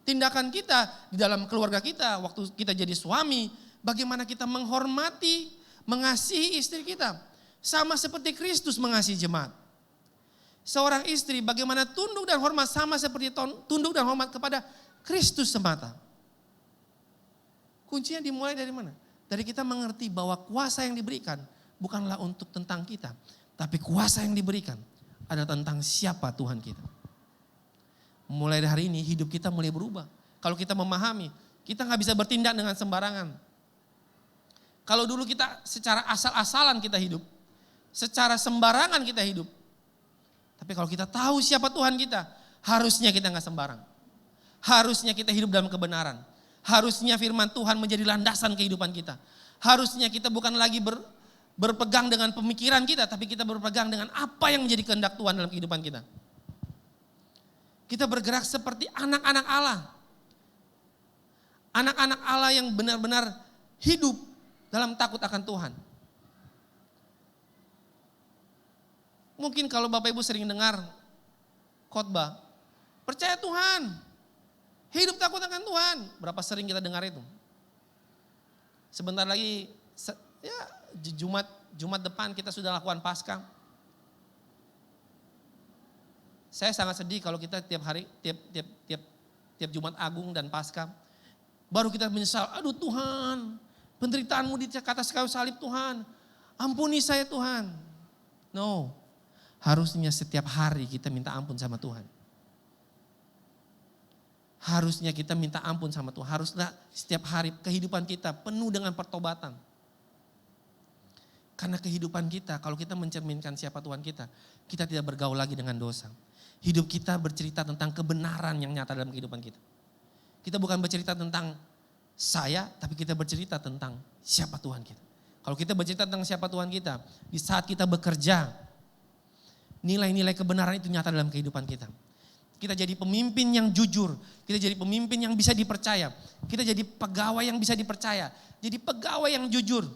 Tindakan kita di dalam keluarga kita, waktu kita jadi suami, bagaimana kita menghormati, mengasihi istri kita. Sama seperti Kristus mengasihi jemaat. Seorang istri bagaimana tunduk dan hormat sama seperti tunduk dan hormat kepada Kristus semata. Kuncinya dimulai dari mana? Dari kita mengerti bahwa kuasa yang diberikan bukanlah untuk tentang kita. Tapi kuasa yang diberikan adalah tentang siapa Tuhan kita. Mulai dari hari ini hidup kita mulai berubah. Kalau kita memahami, kita gak bisa bertindak dengan sembarangan. Kalau dulu kita secara asal-asalan kita hidup, secara sembarangan kita hidup. Tapi kalau kita tahu siapa Tuhan kita, harusnya kita gak sembarang. Harusnya kita hidup dalam kebenaran. Harusnya firman Tuhan menjadi landasan kehidupan kita. Harusnya kita bukan lagi berpegang dengan pemikiran kita, tapi kita berpegang dengan apa yang menjadi kehendak Tuhan dalam kehidupan kita. Kita bergerak seperti anak-anak Allah. Anak-anak Allah yang benar-benar hidup dalam takut akan Tuhan. Mungkin kalau Bapak Ibu sering dengar khotbah, percaya Tuhan, hidup takut akan Tuhan. Berapa sering kita dengar itu? Sebentar lagi, ya Jumat depan kita sudah lakukan Paskah. Saya sangat sedih kalau kita tiap hari, tiap Jumat Agung dan Paskah, baru kita menyesal, aduh Tuhan, penderitaanmu di atas kayu salib Tuhan, ampuni saya Tuhan. No, harusnya setiap hari kita minta ampun sama Tuhan. Harusnya kita minta ampun sama Tuhan, haruslah setiap hari kehidupan kita penuh dengan pertobatan. Karena kehidupan kita, kalau kita mencerminkan siapa Tuhan kita tidak bergaul lagi dengan dosa. Hidup kita bercerita tentang kebenaran yang nyata dalam kehidupan kita. Kita bukan bercerita tentang saya, tapi kita bercerita tentang siapa Tuhan kita. Kalau kita bercerita tentang siapa Tuhan kita, di saat kita bekerja, nilai-nilai kebenaran itu nyata dalam kehidupan kita. Kita jadi pemimpin yang jujur, kita jadi pemimpin yang bisa dipercaya, kita jadi pegawai yang bisa dipercaya, jadi pegawai yang jujur.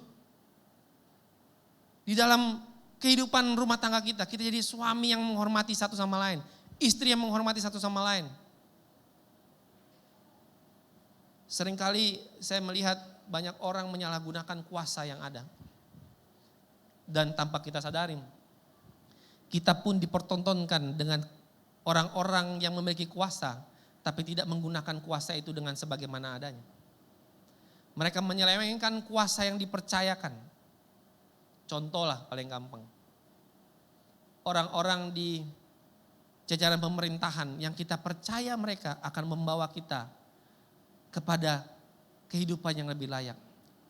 Di dalam kehidupan rumah tangga kita jadi suami yang menghormati satu sama lain, istri yang menghormati satu sama lain. Seringkali saya melihat banyak orang menyalahgunakan kuasa yang ada. Dan tanpa kita sadarin, kita pun dipertontonkan dengan orang-orang yang memiliki kuasa, tapi tidak menggunakan kuasa itu dengan sebagaimana adanya. Mereka menyelewengkan kuasa yang dipercayakan. Contoh lah paling gampang. Orang-orang di jajaran pemerintahan yang kita percaya mereka akan membawa kita kepada kehidupan yang lebih layak.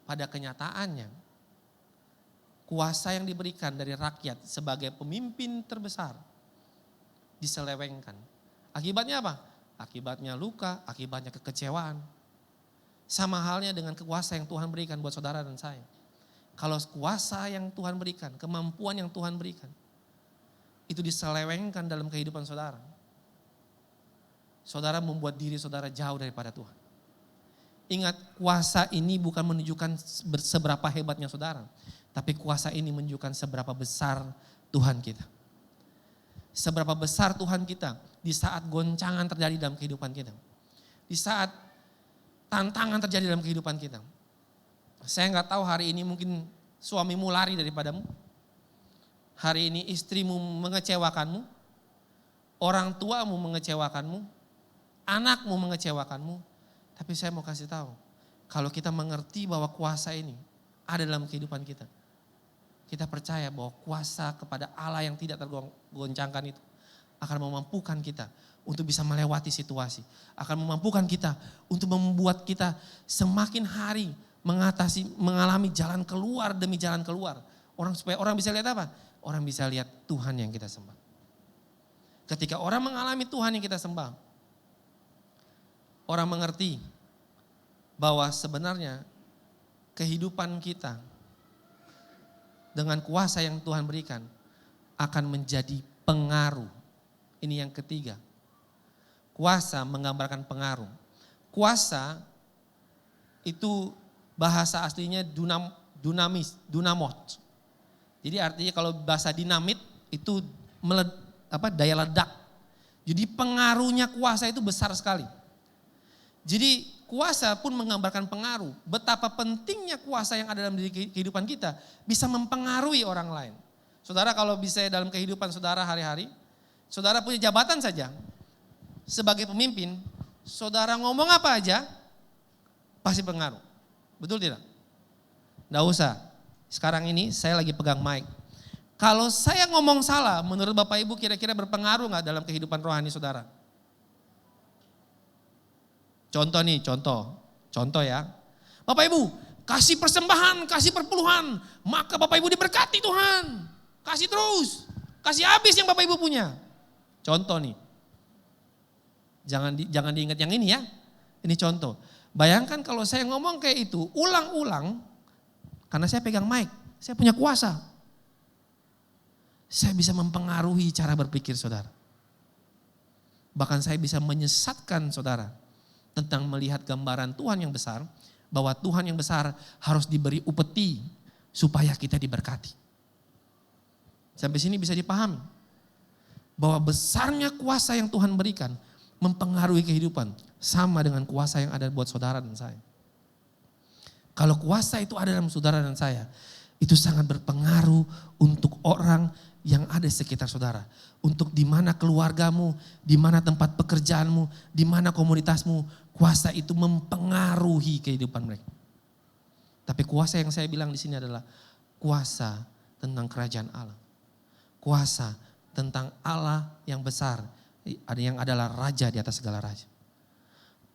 Pada kenyataannya, kuasa yang diberikan dari rakyat sebagai pemimpin terbesar diselewengkan. Akibatnya apa? Akibatnya luka, akibatnya kekecewaan. Sama halnya dengan kuasa yang Tuhan berikan buat saudara dan saya. Kalau kuasa yang Tuhan berikan, kemampuan yang Tuhan berikan, itu diselewengkan dalam kehidupan saudara. Saudara membuat diri saudara jauh daripada Tuhan. Ingat, kuasa ini bukan menunjukkan seberapa hebatnya saudara, tapi kuasa ini menunjukkan seberapa besar Tuhan kita. Seberapa besar Tuhan kita di saat goncangan terjadi dalam kehidupan kita. Di saat tantangan terjadi dalam kehidupan kita. Saya nggak tahu hari ini mungkin suamimu lari daripadamu. Hari ini istrimu mengecewakanmu. Orang tuamu mengecewakanmu. Anakmu mengecewakanmu. Tapi saya mau kasih tahu. Kalau kita mengerti bahwa kuasa ini ada dalam kehidupan kita. Kita percaya bahwa kuasa kepada Allah yang tidak tergoncangkan itu akan memampukan kita untuk bisa melewati situasi. Akan memampukan kita untuk membuat kita semakin hari mengalami jalan keluar demi jalan keluar. Supaya orang bisa lihat apa? Orang bisa lihat Tuhan yang kita sembah. Ketika orang mengalami Tuhan yang kita sembah, orang mengerti bahwa sebenarnya kehidupan kita dengan kuasa yang Tuhan berikan akan menjadi pengaruh. Ini yang ketiga. Kuasa menggambarkan pengaruh. Kuasa itu bahasa aslinya dunamot. Jadi artinya kalau bahasa dinamit itu daya ledak. Jadi pengaruhnya kuasa itu besar sekali. Jadi kuasa pun menggambarkan pengaruh. Betapa pentingnya kuasa yang ada dalam diri kehidupan kita bisa mempengaruhi orang lain. Saudara, kalau bisa dalam kehidupan saudara hari-hari, saudara punya jabatan saja. Sebagai pemimpin, saudara ngomong apa aja pasti pengaruh. Betul tidak? Nggak usah. Sekarang ini saya lagi pegang mic. Kalau saya ngomong salah, menurut Bapak Ibu kira-kira berpengaruh nggak dalam kehidupan rohani saudara? Contoh ya. Bapak Ibu, kasih persembahan, kasih perpuluhan, maka Bapak Ibu diberkati Tuhan. Kasih terus, kasih habis yang Bapak Ibu punya. Contoh nih. Jangan diingat yang ini ya. Ini contoh. Bayangkan kalau saya ngomong kayak itu, ulang-ulang, karena saya pegang mic, saya punya kuasa. Saya bisa mempengaruhi cara berpikir saudara. Bahkan saya bisa menyesatkan saudara tentang melihat gambaran Tuhan yang besar, bahwa Tuhan yang besar harus diberi upeti supaya kita diberkati. Sampai sini bisa dipahami bahwa besarnya kuasa yang Tuhan berikan mempengaruhi kehidupan sama dengan kuasa yang ada buat saudara dan saya. Kalau kuasa itu ada dalam saudara dan saya, itu sangat berpengaruh untuk orang yang ada di sekitar saudara. Untuk di mana keluargamu, di mana tempat pekerjaanmu, di mana komunitasmu, kuasa itu mempengaruhi kehidupan mereka. Tapi kuasa yang saya bilang di sini adalah kuasa tentang kerajaan Allah. Kuasa tentang Allah yang besar, yang adalah raja di atas segala raja.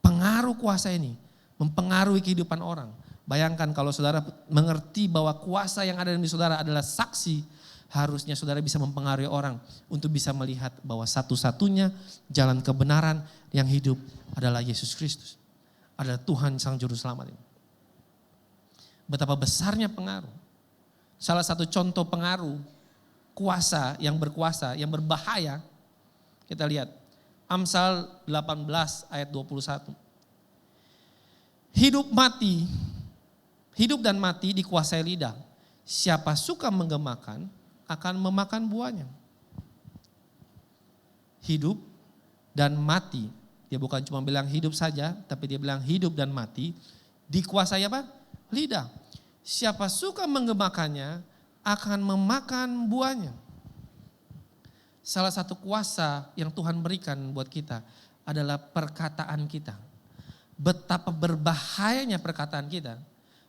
Pengaruh kuasa ini mempengaruhi kehidupan orang. Bayangkan kalau saudara mengerti bahwa kuasa yang ada di saudara adalah saksi, harusnya saudara bisa mempengaruhi orang untuk bisa melihat bahwa satu-satunya jalan kebenaran yang hidup adalah Yesus Kristus. Adalah Tuhan Sang Juru Selamat ini. Betapa besarnya pengaruh. Salah satu contoh pengaruh kuasa yang berkuasa, yang berbahaya. Kita lihat Amsal 18 ayat 21. Hidup dan mati dikuasai lidah. Siapa suka menggemakan akan memakan buahnya. Hidup dan mati. Dia bukan cuma bilang hidup saja, tapi dia bilang hidup dan mati dikuasai apa? Lidah. Siapa suka menggemakannya akan memakan buahnya. Salah satu kuasa yang Tuhan berikan buat kita adalah perkataan kita. Betapa berbahayanya perkataan kita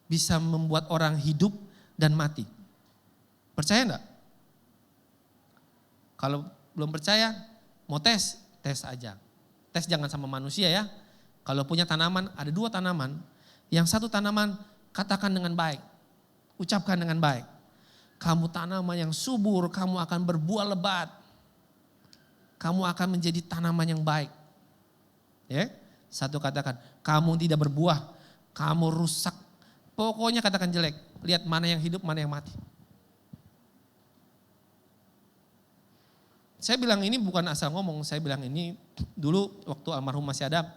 bisa membuat orang hidup dan mati. Percaya enggak? Kalau belum percaya, mau tes aja. Tes jangan sama manusia ya. Kalau punya tanaman, ada 2 tanaman. Yang satu tanaman katakan dengan baik. Ucapkan dengan baik. Kamu tanaman yang subur, kamu akan berbuah lebat. Kamu akan menjadi tanaman yang baik. Ya, satu katakan, kamu tidak berbuah, kamu rusak. Pokoknya katakan jelek. Lihat mana yang hidup, mana yang mati. Saya bilang ini bukan asal ngomong, saya bilang ini dulu waktu almarhum masih ada,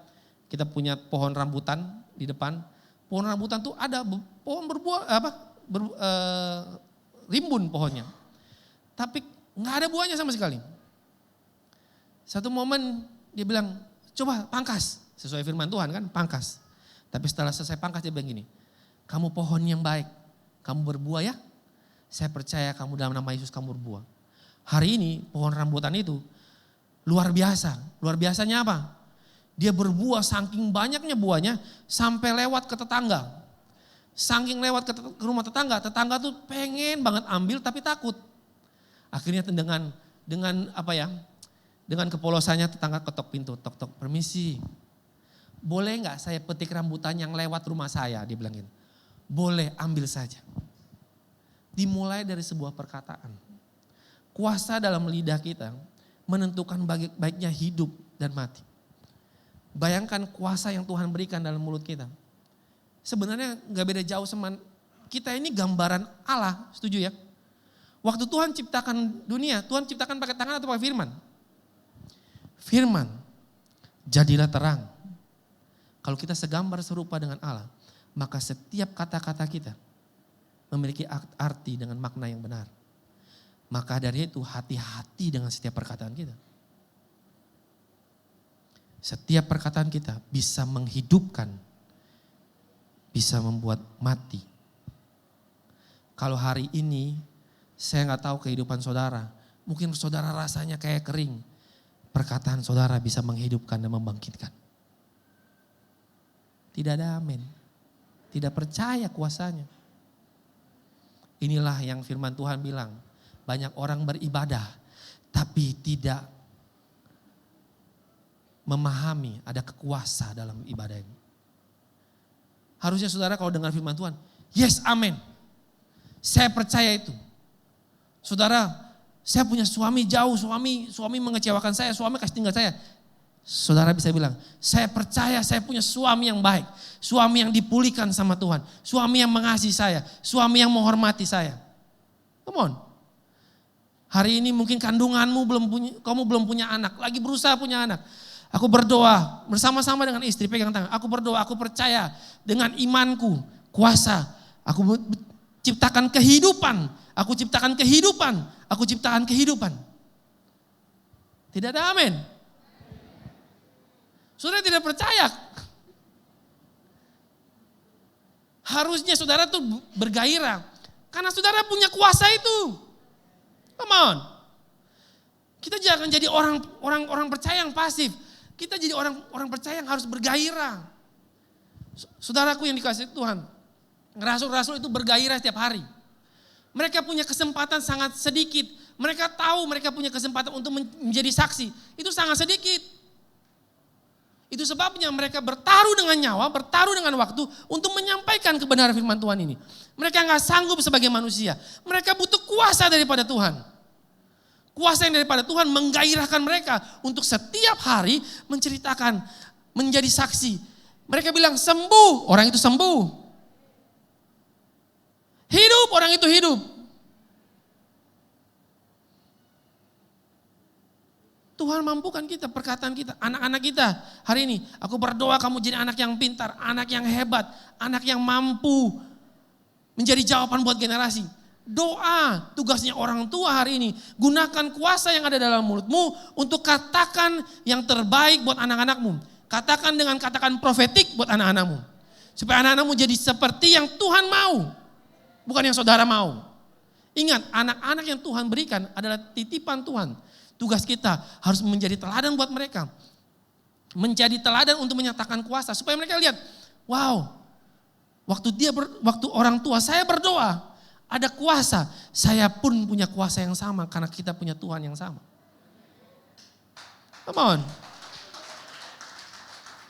kita punya pohon rambutan di depan. Pohon rambutan tuh ada pohon berbuah rimbun pohonnya. Tapi nggak ada buahnya sama sekali. Satu momen dia bilang, coba pangkas. Sesuai firman Tuhan kan, pangkas. Tapi setelah selesai pangkas dia bilang gini, kamu pohon yang baik, kamu berbuah ya. Saya percaya kamu dalam nama Yesus kamu berbuah. Hari ini pohon rambutan itu luar biasa. Luar biasanya apa? Dia berbuah saking banyaknya buahnya sampai lewat ke tetangga. Saking lewat ke rumah tetangga tuh pengen banget ambil tapi takut. Akhirnya dengan apa ya? Dengan kepolosannya tetangga ketok pintu, tok-tok, permisi. Boleh enggak saya petik rambutan yang lewat rumah saya? Dia bilang gitu. Boleh, ambil saja. Dimulai dari sebuah perkataan. Kuasa dalam lidah kita menentukan baiknya hidup dan mati. Bayangkan kuasa yang Tuhan berikan dalam mulut kita. Sebenarnya gak beda jauh sama kita ini gambaran Allah, setuju ya? Waktu Tuhan ciptakan dunia, Tuhan ciptakan pakai tangan atau pakai firman? Firman, jadilah terang. Kalau kita segambar serupa dengan Allah, maka setiap kata-kata kita memiliki arti dengan makna yang benar. Maka dari itu hati-hati dengan setiap perkataan kita. Setiap perkataan kita bisa menghidupkan, bisa membuat mati. Kalau hari ini saya gak tahu kehidupan saudara, mungkin saudara rasanya kayak kering. Perkataan saudara bisa menghidupkan dan membangkitkan. Tidak ada amin. Tidak percaya kuasanya. Inilah yang firman Tuhan bilang. Banyak orang beribadah tapi tidak memahami ada kekuasa dalam ibadah ini. Harusnya saudara kalau dengar firman Tuhan, yes amin. Saya percaya itu. Saudara, saya punya suami jauh, suami mengecewakan saya, suami kasih tinggal saya. Saudara bisa bilang, saya percaya saya punya suami yang baik. Suami yang dipulihkan sama Tuhan. Suami yang mengasihi saya. Suami yang menghormati saya. Come on. Hari ini mungkin kandunganmu kamu belum punya anak. Lagi berusaha punya anak. Aku berdoa bersama-sama dengan istri, pegang tangan. Aku berdoa, aku percaya dengan imanku, kuasa. Aku ciptakan kehidupan. Aku ciptakan kehidupan. Aku ciptakan kehidupan. Tidak ada amin. Saudara tidak percaya. Harusnya saudara tuh bergairah. Karena saudara punya kuasa itu. Come on. Kita jangan jadi orang percaya yang pasif. Kita jadi orang percaya yang harus bergairah. Saudaraku yang dikasihi Tuhan, rasul-rasul itu bergairah setiap hari. Mereka punya kesempatan sangat sedikit. Mereka tahu mereka punya kesempatan untuk menjadi saksi. Itu sangat sedikit. Itu sebabnya mereka bertaruh dengan nyawa, bertaruh dengan waktu untuk menyampaikan kebenaran firman Tuhan ini. Mereka nggak sanggup sebagai manusia. Mereka butuh kuasa daripada Tuhan. Kuasa yang daripada Tuhan menggairahkan mereka untuk setiap hari menceritakan, menjadi saksi. Mereka bilang sembuh, orang itu sembuh. Hidup, orang itu hidup. Tuhan mampukan kita, perkataan kita, anak-anak kita. Hari ini aku berdoa kamu jadi anak yang pintar, anak yang hebat, anak yang mampu menjadi jawaban buat generasi. Doa, tugasnya orang tua hari ini. Gunakan kuasa yang ada dalam mulutmu untuk katakan yang terbaik buat anak-anakmu. Katakan dengan katakan profetik buat anak-anakmu. Supaya anak-anakmu jadi seperti yang Tuhan mau. Bukan yang saudara mau. Ingat, anak-anak yang Tuhan berikan adalah titipan Tuhan. Tugas kita harus menjadi teladan buat mereka. Menjadi teladan untuk menyatakan kuasa. Supaya mereka lihat, wow, waktu orang tua saya berdoa, ada kuasa. Saya pun punya kuasa yang sama karena kita punya Tuhan yang sama. Come on.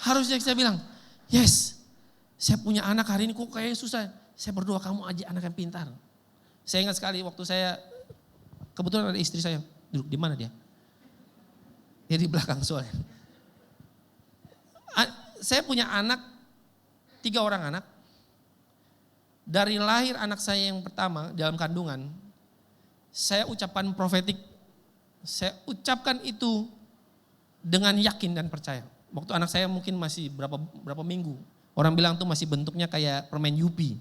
Harusnya saya bilang, yes, saya punya anak hari ini kok kayaknya susah. Saya berdoa kamu aja anak yang pintar. Saya ingat sekali waktu saya, kebetulan ada istri saya, duduk di mana dia? Dia di belakang soalnya. Saya punya anak, 3 orang anak. Dari lahir anak saya yang pertama dalam kandungan, saya ucapkan profetik. Saya ucapkan itu dengan yakin dan percaya. Waktu anak saya mungkin masih berapa minggu. Orang bilang tuh masih bentuknya kayak permen Yupi.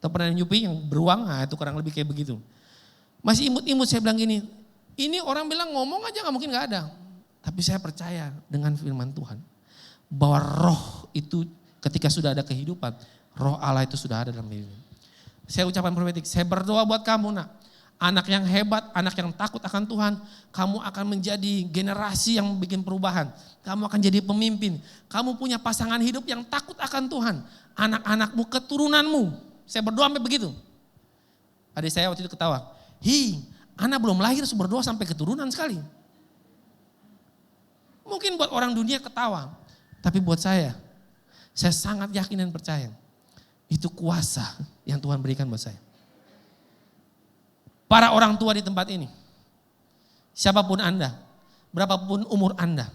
Atau permen Yupi yang beruang, nah itu kurang lebih kayak begitu. Masih imut-imut saya bilang gini, ini orang bilang ngomong aja gak mungkin gak ada. Tapi saya percaya dengan firman Tuhan. Bahwa roh itu ketika sudah ada kehidupan, roh Allah itu sudah ada dalam diri. Saya ucapkan profetik, saya berdoa buat kamu nak. Anak yang hebat, anak yang takut akan Tuhan. Kamu akan menjadi generasi yang bikin perubahan. Kamu akan jadi pemimpin. Kamu punya pasangan hidup yang takut akan Tuhan. Anak-anakmu, keturunanmu. Saya berdoa sampai begitu. Adik saya waktu itu ketawa. Anak belum lahir sudah berdoa sampai keturunan sekali. Mungkin buat orang dunia ketawa. Tapi buat saya sangat yakin dan percaya. Itu kuasa yang Tuhan berikan buat saya. Para orang tua di tempat ini. Siapapun Anda. Berapapun umur Anda.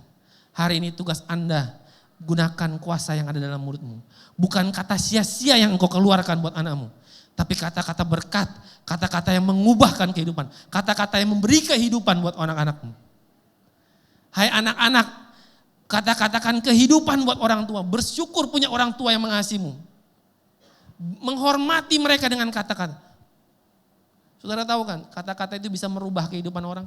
Hari ini tugas Anda. Gunakan kuasa yang ada dalam mulutmu. Bukan kata sia-sia yang engkau keluarkan buat anakmu. Tapi kata-kata berkat. Kata-kata yang mengubahkan kehidupan. Kata-kata yang memberi kehidupan buat anak-anakmu. Hai anak-anak, kata-katakan kehidupan buat orang tua. Bersyukur punya orang tua yang mengasihimu. Menghormati mereka dengan kata-kata. Saudara tahu kan, kata-kata itu bisa merubah kehidupan orang.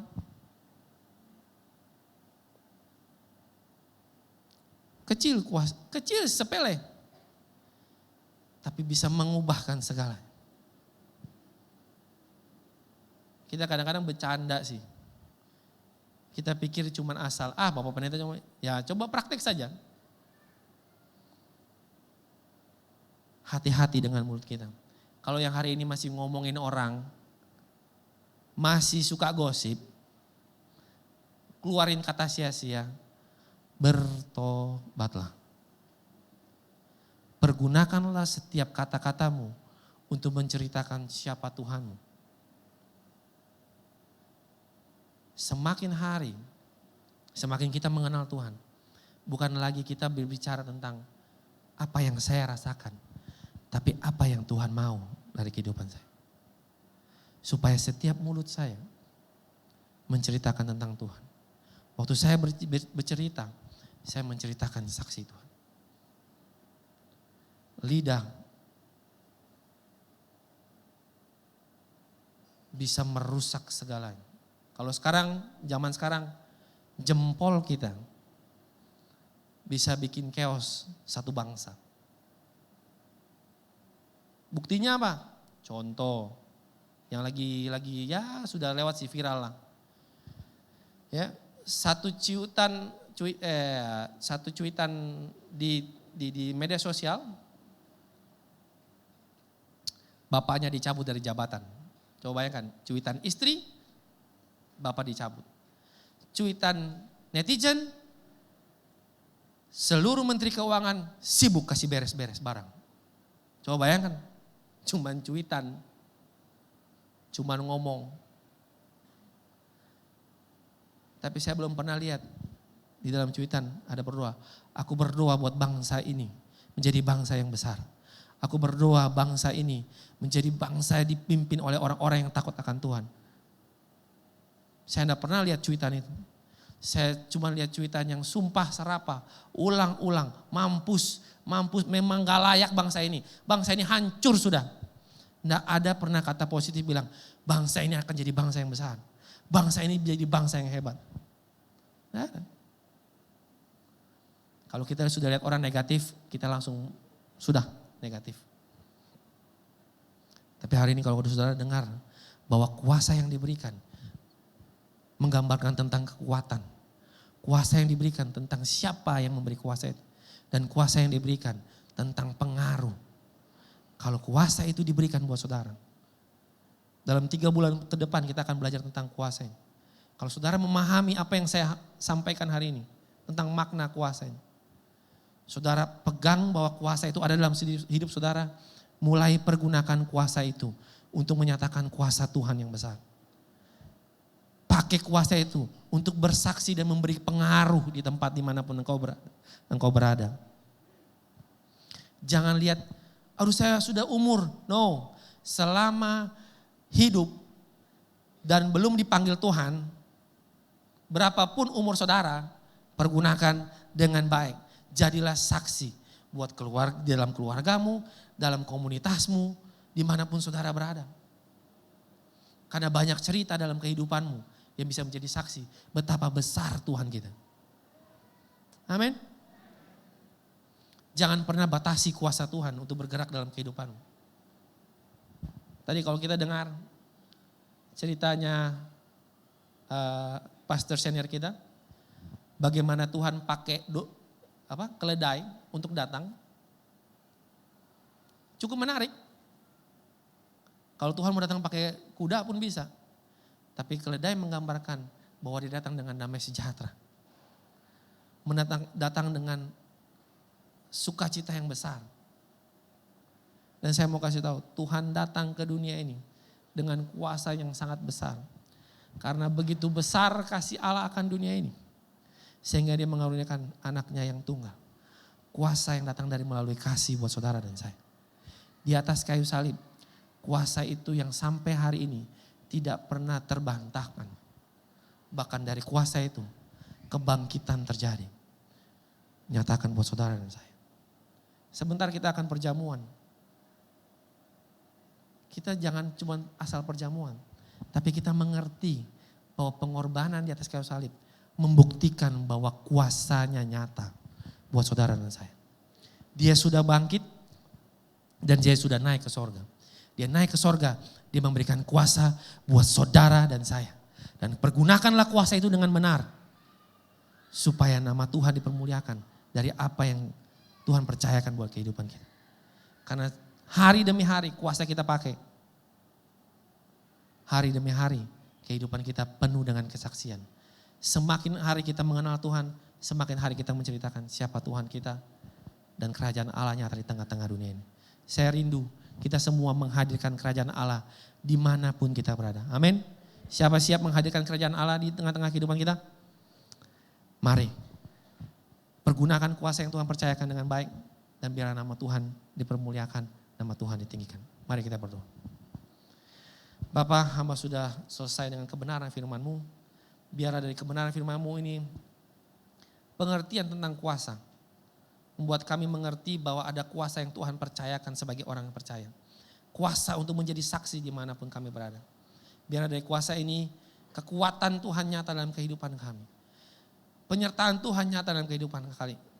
Kecil, kecil sepele. Tapi bisa mengubahkan segala. Kita kadang-kadang bercanda sih. Kita pikir cuma asal, Bapak Pendeta cuma, ya coba praktek saja. Hati-hati dengan mulut kita. Kalau yang hari ini masih ngomongin orang, masih suka gosip, keluarin kata sia-sia, bertobatlah. Pergunakanlah setiap kata-katamu untuk menceritakan siapa Tuhanmu. Semakin hari, semakin kita mengenal Tuhan. Bukan lagi kita berbicara tentang apa yang saya rasakan. Tapi apa yang Tuhan mau dari kehidupan saya. Supaya setiap mulut saya menceritakan tentang Tuhan. Waktu saya bercerita, saya menceritakan saksi Tuhan. Lidah bisa merusak segalanya. Kalau sekarang, zaman sekarang, jempol kita bisa bikin chaos satu bangsa. Buktinya apa? Contoh, Yang lagi ya sudah lewat sih, viral lah. Ya, satu cuitan di media sosial, bapaknya dicabut dari jabatan. Coba bayangkan, cuitan istri, bapak dicabut. Cuitan netizen, seluruh menteri keuangan sibuk kasih beres-beres barang. Coba bayangkan, cuman cuitan, cuman ngomong. Tapi saya belum pernah lihat di dalam cuitan ada berdoa. Aku berdoa buat bangsa ini menjadi bangsa yang besar. Aku berdoa bangsa ini menjadi bangsa yang dipimpin oleh orang-orang yang takut akan Tuhan. Saya tidak pernah lihat cuitan itu. Saya cuma lihat cuitan yang sumpah serapah, ulang-ulang, mampus, memang gak layak bangsa ini. Bangsa ini hancur sudah. Tidak ada pernah kata positif bilang, bangsa ini akan jadi bangsa yang besar. Bangsa ini jadi bangsa yang hebat. Nah, kalau kita sudah lihat orang negatif, kita langsung sudah negatif. Tapi hari ini kalau saudara dengar bahwa kuasa yang diberikan menggambarkan tentang kekuatan. Kuasa yang diberikan tentang siapa yang memberi kuasa itu. Dan kuasa yang diberikan tentang pengaruh. Kalau kuasa itu diberikan buat saudara. Dalam 3 bulan ke depan kita akan belajar tentang kuasa ini. Kalau saudara memahami apa yang saya sampaikan hari ini. Tentang makna kuasa ini. Saudara pegang bahwa kuasa itu ada dalam hidup saudara. Mulai pergunakan kuasa itu untuk menyatakan kuasa Tuhan yang besar. Pakai kuasa itu untuk bersaksi dan memberi pengaruh di tempat dimanapun engkau berada. Jangan lihat, aduh saya sudah umur. No, selama hidup dan belum dipanggil Tuhan, berapapun umur saudara, pergunakan dengan baik. Jadilah saksi buat dalam keluargamu, dalam komunitasmu, dimanapun saudara berada. Karena banyak cerita dalam kehidupanmu yang bisa menjadi saksi betapa besar Tuhan kita. Amin. Jangan pernah batasi kuasa Tuhan untuk bergerak dalam kehidupanmu. Tadi kalau kita dengar ceritanya pastor senior kita, bagaimana Tuhan pakai keledai untuk datang, cukup menarik. Kalau Tuhan mau datang pakai kuda pun bisa. Tapi keledai menggambarkan bahwa dia datang dengan damai sejahtera. Datang dengan sukacita yang besar. Dan saya mau kasih tahu, Tuhan datang ke dunia ini dengan kuasa yang sangat besar. Karena begitu besar kasih Allah akan dunia ini. Sehingga dia mengaruniakan anaknya yang tunggal. Kuasa yang datang dari melalui kasih buat saudara dan saya. Di atas kayu salib, kuasa itu yang sampai hari ini tidak pernah terbantahkan. Bahkan dari kuasa itu, kebangkitan terjadi. Nyatakan buat saudara dan saya. Sebentar kita akan perjamuan. Kita jangan cuma asal perjamuan. Tapi kita mengerti bahwa pengorbanan di atas kayu salib membuktikan bahwa kuasanya nyata buat saudara dan saya. Dia sudah bangkit dan dia sudah naik ke sorga. Dia naik ke sorga, dia memberikan kuasa buat saudara dan saya. Dan pergunakanlah kuasa itu dengan benar. Supaya nama Tuhan dipermuliakan dari apa yang Tuhan percayakan buat kehidupan kita. Karena hari demi hari kuasa kita pakai. Hari demi hari kehidupan kita penuh dengan kesaksian. Semakin hari kita mengenal Tuhan, semakin hari kita menceritakan siapa Tuhan kita dan kerajaan Allah nyata di tengah-tengah dunia ini. Saya rindu kita semua menghadirkan kerajaan Allah dimanapun kita berada. Amin. Siapa siap menghadirkan kerajaan Allah di tengah-tengah kehidupan kita? Mari. Pergunakan kuasa yang Tuhan percayakan dengan baik. Dan biarlah nama Tuhan dipermuliakan, nama Tuhan ditinggikan. Mari kita berdoa. Bapa, hamba sudah selesai dengan kebenaran firman-Mu. Biarlah dari kebenaran firman-Mu ini pengertian tentang kuasa. Membuat kami mengerti bahwa ada kuasa yang Tuhan percayakan sebagai orang yang percaya. Kuasa untuk menjadi saksi dimanapun kami berada. Biar dari kuasa ini kekuatan Tuhan nyata dalam kehidupan kami. Penyertaan Tuhan nyata dalam kehidupan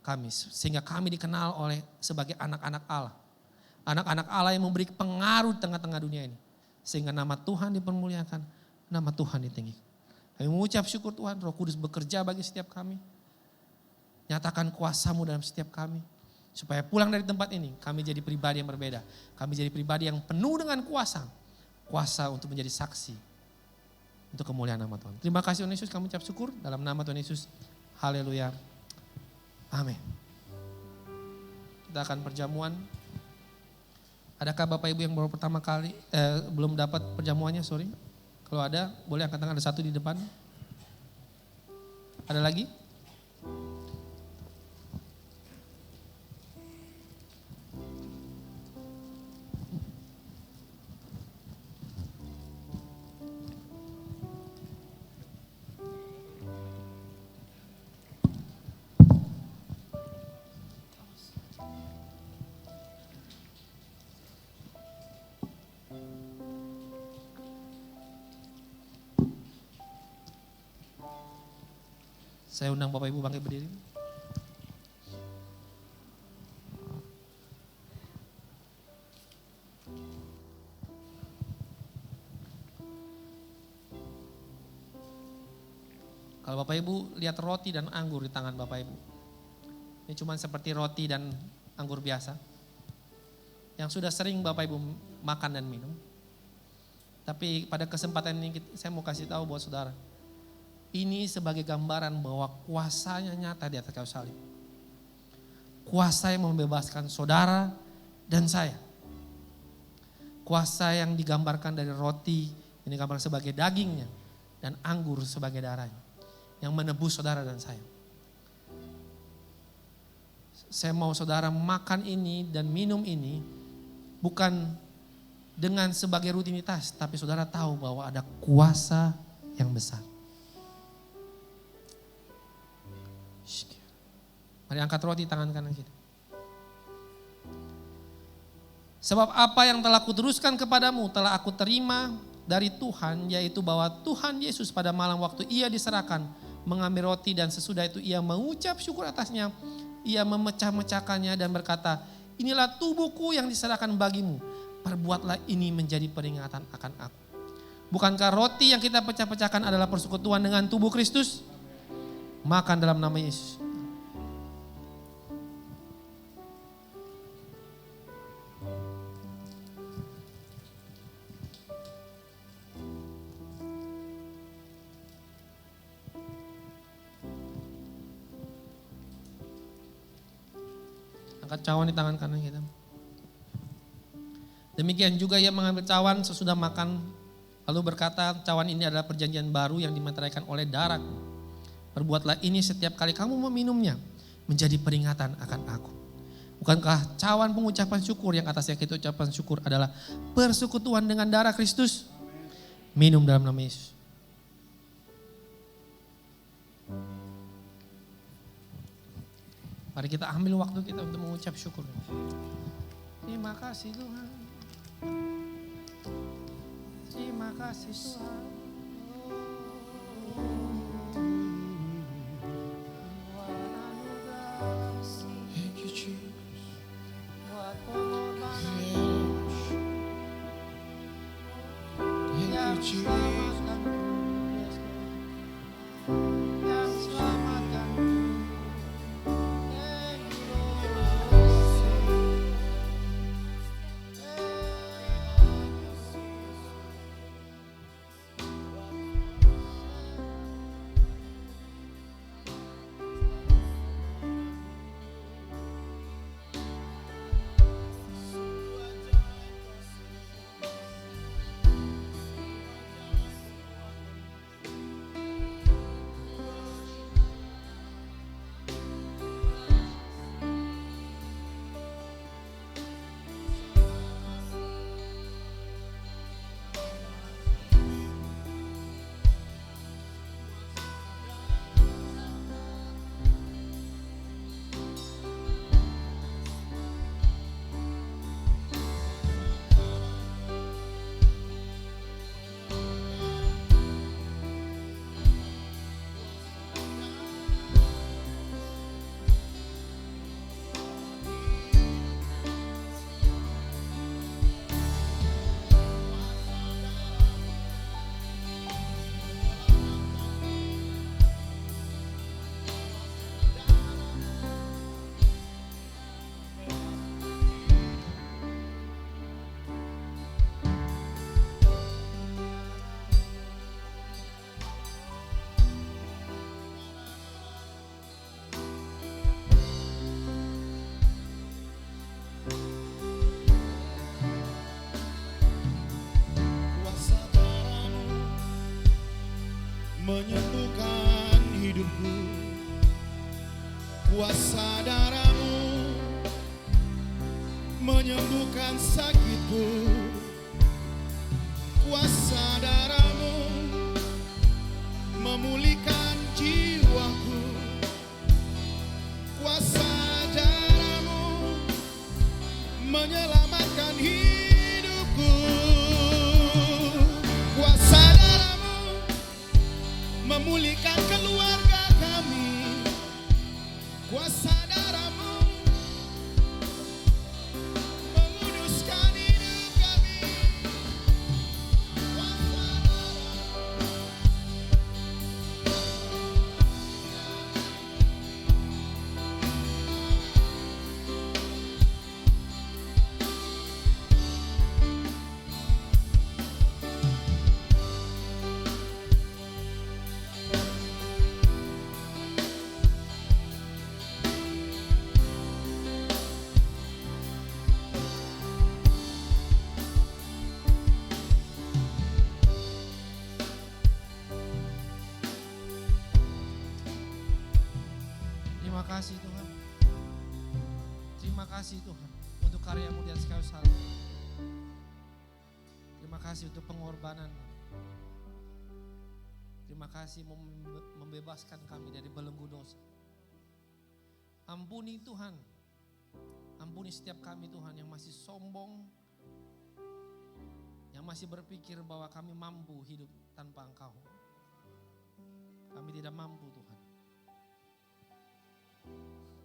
kami. Sehingga kami dikenal sebagai anak-anak Allah. Anak-anak Allah yang memberi pengaruh di tengah-tengah dunia ini. Sehingga nama Tuhan dipermuliakan, nama Tuhan ditinggikan. Kami mengucap syukur Tuhan, Roh Kudus bekerja bagi setiap kami. Nyatakan kuasa-Mu dalam setiap kami. Supaya pulang dari tempat ini, kami jadi pribadi yang berbeda. Kami jadi pribadi yang penuh dengan kuasa. Kuasa untuk menjadi saksi. Untuk kemuliaan nama Tuhan. Terima kasih Tuhan Yesus, kami ucap syukur dalam nama Tuhan Yesus. Haleluya. Amin. Kita akan perjamuan. Adakah Bapak Ibu yang baru pertama kali, belum dapat perjamuannya, sorry. Kalau ada, boleh angkat tangan, ada satu di depan. Ada lagi? Saya undang Bapak Ibu bangkit berdiri. Kalau Bapak Ibu lihat roti dan anggur di tangan Bapak Ibu. Ini cuma seperti roti dan anggur biasa. Yang sudah sering Bapak Ibu makan dan minum. Tapi pada kesempatan ini saya mau kasih tahu buat saudara. Ini sebagai gambaran bahwa kuasanya nyata di atas kayu salib. Kuasa yang membebaskan saudara dan saya. Kuasa yang digambarkan dari roti, ini digambarkan sebagai dagingnya. Dan anggur sebagai darahnya. Yang menebus saudara dan saya. Saya mau saudara makan ini dan minum ini bukan dengan sebagai rutinitas. Tapi saudara tahu bahwa ada kuasa yang besar. Mari angkat roti tangan kanan kita. Sebab apa yang telah kuteruskan kepadamu telah aku terima dari Tuhan, yaitu bahwa Tuhan Yesus pada malam waktu ia diserahkan mengambil roti dan sesudah itu ia mengucap syukur atasnya. Ia memecah-mecahkannya dan berkata, inilah tubuhku yang diserahkan bagimu. Perbuatlah ini menjadi peringatan akan aku. Bukankah roti yang kita pecah-pecahkan adalah persekutuan dengan tubuh Kristus? Makan dalam nama Yesus. Angkat cawan di tangan kanan kita. Demikian juga ia mengambil cawan sesudah makan. Lalu berkata, cawan ini adalah perjanjian baru yang dimeteraikan oleh darahku. Perbuatlah ini setiap kali kamu meminumnya. Menjadi peringatan akan aku. Bukankah cawan pengucapan syukur yang atasnya kita ucapan syukur adalah persekutuan dengan darah Kristus? Minum dalam nama Yesus. Mari kita ambil waktu kita untuk mengucap syukur. Terima kasih Tuhan. Terima kasih Tuhan. Thank you, Jesus. Buat pengorbanan Thank yang you, Jesus. selamatkan. Yang selamatkan. Thank you, Lord. Kuasa darahmu menyembuhkan sakitku. Kuasa darahmu memulihkan jiwaku. Kuasa darahmu menyelamatkan hidupku. Kuasa darahmu memulihkan keluarga kami. Kuasa darahmu menguduskan hidup kami. Kuasa Terima kasih Tuhan. Terima kasih Tuhan untuk karya-Mu di atas kayu salib. Terima kasih untuk pengorbanan. Terima kasih membebaskan kami dari belenggu dosa. Ampuni Tuhan. Ampuni setiap kami Tuhan yang masih sombong. Yang masih berpikir bahwa kami mampu hidup tanpa Engkau. Kami tidak mampu Tuhan.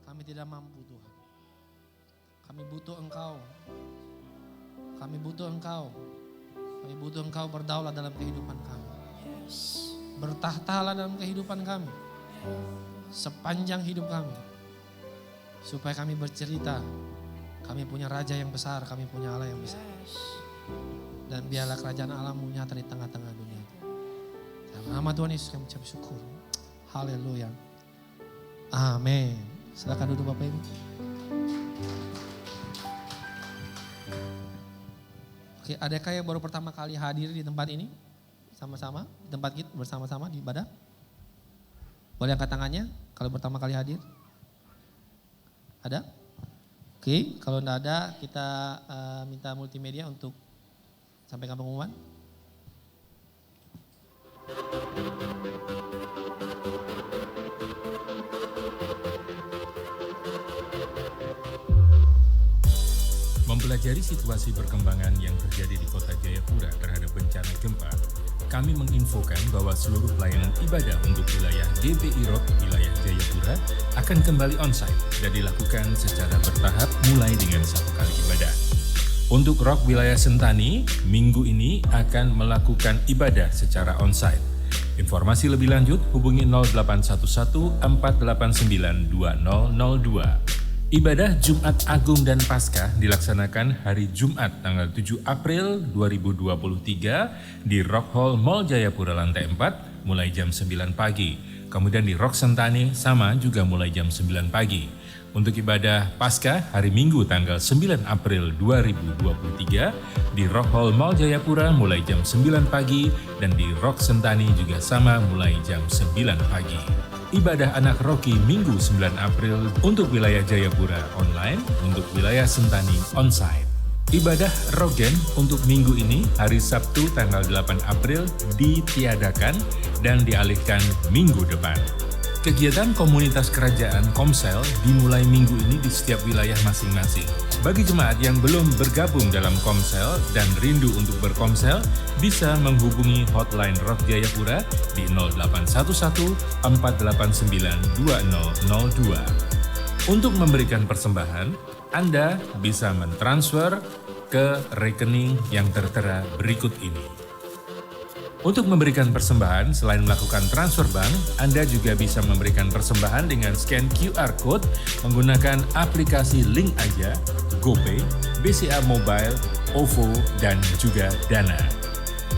Kami tidak mampu Tuhan. Kami butuh Engkau. Kami butuh Engkau. Kami butuh Engkau berdaulat dalam kehidupan kami. Bertahtalah dalam kehidupan kami. Sepanjang hidup kami. Supaya kami bercerita. Kami punya Raja yang besar. Kami punya Allah yang besar. Dan biarlah kerajaan Allah-Mu nyata di tengah-tengah dunia. Dalam nama Tuhan Yesus kami ucap syukur. Haleluya. Amin. Silakan duduk Bapak Ibu. Oke, adakah yang baru pertama kali hadir di tempat ini? Sama-sama, di tempat kita bersama-sama di ibadah? Boleh angkat tangannya kalau pertama kali hadir? Ada? Oke, kalau tidak ada kita minta multimedia untuk sampaikan pengumuman. Mempelajari situasi perkembangan yang terjadi di Kota Jayapura terhadap bencana gempa, kami menginfokan bahwa seluruh pelayanan ibadah untuk wilayah GBI Rock wilayah Jayapura akan kembali onsite dan dilakukan secara bertahap mulai dengan 1 kali ibadah. Untuk Rock wilayah Sentani, minggu ini akan melakukan ibadah secara onsite. Informasi lebih lanjut hubungi 0811 489 2002. Ibadah Jumat Agung dan Paskah dilaksanakan hari Jumat tanggal 7 April 2023 di Rock Hall Mall Jayapura lantai 4 mulai jam 9 pagi. Kemudian di Rock Sentani sama juga mulai jam 9 pagi. Untuk ibadah Paskah hari Minggu tanggal 9 April 2023 di Rock Hall Mall Jayapura mulai jam 9 pagi dan di Rock Sentani juga sama mulai jam 9 pagi. Ibadah Anak Rocky Minggu 9 April untuk wilayah Jayapura online, untuk wilayah Sentani onsite. Ibadah Rogen untuk minggu ini hari Sabtu tanggal 8 April ditiadakan dan dialihkan minggu depan. Kegiatan komunitas kerajaan Komsel dimulai minggu ini di setiap wilayah masing-masing. Bagi jemaat yang belum bergabung dalam Komsel dan rindu untuk berkomsel, bisa menghubungi hotline Rock Jayapura di 0811 489 2002. Untuk memberikan persembahan, Anda bisa mentransfer ke rekening yang tertera berikut ini. Untuk memberikan persembahan, selain melakukan transfer bank, Anda juga bisa memberikan persembahan dengan scan QR Code menggunakan aplikasi Link Aja, GoPay, BCA Mobile, OVO, dan juga Dana.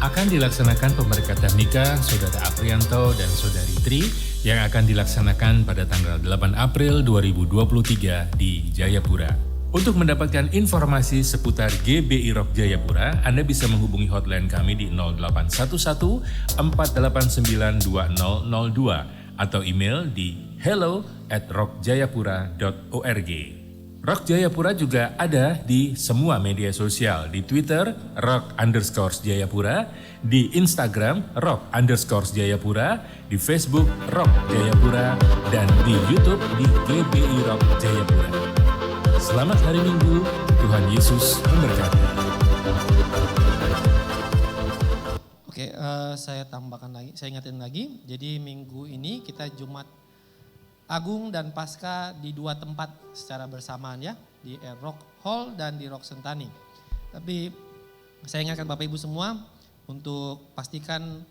Akan dilaksanakan pemberkatan nikah Saudara Aprianto dan Saudari Tri yang akan dilaksanakan pada tanggal 8 April 2023 di Jayapura. Untuk mendapatkan informasi seputar GBI Rock Jayapura, Anda bisa menghubungi hotline kami di 0811 489 2002 atau email di hello@rockjayapura.org. Rock Jayapura juga ada di semua media sosial, di Twitter @rock_jayapura, di Instagram @rock_jayapura, di Facebook Rock Jayapura, dan di YouTube di GBI Rock Jayapura. Selamat hari Minggu, Tuhan Yesus memberkati. Oke, saya tambahkan lagi, saya ingatin lagi. Jadi minggu ini kita Jumat Agung dan Paskah di 2 tempat secara bersamaan ya, di Rock Hall dan di Rock Sentani. Tapi saya ingatkan Bapak Ibu semua untuk pastikan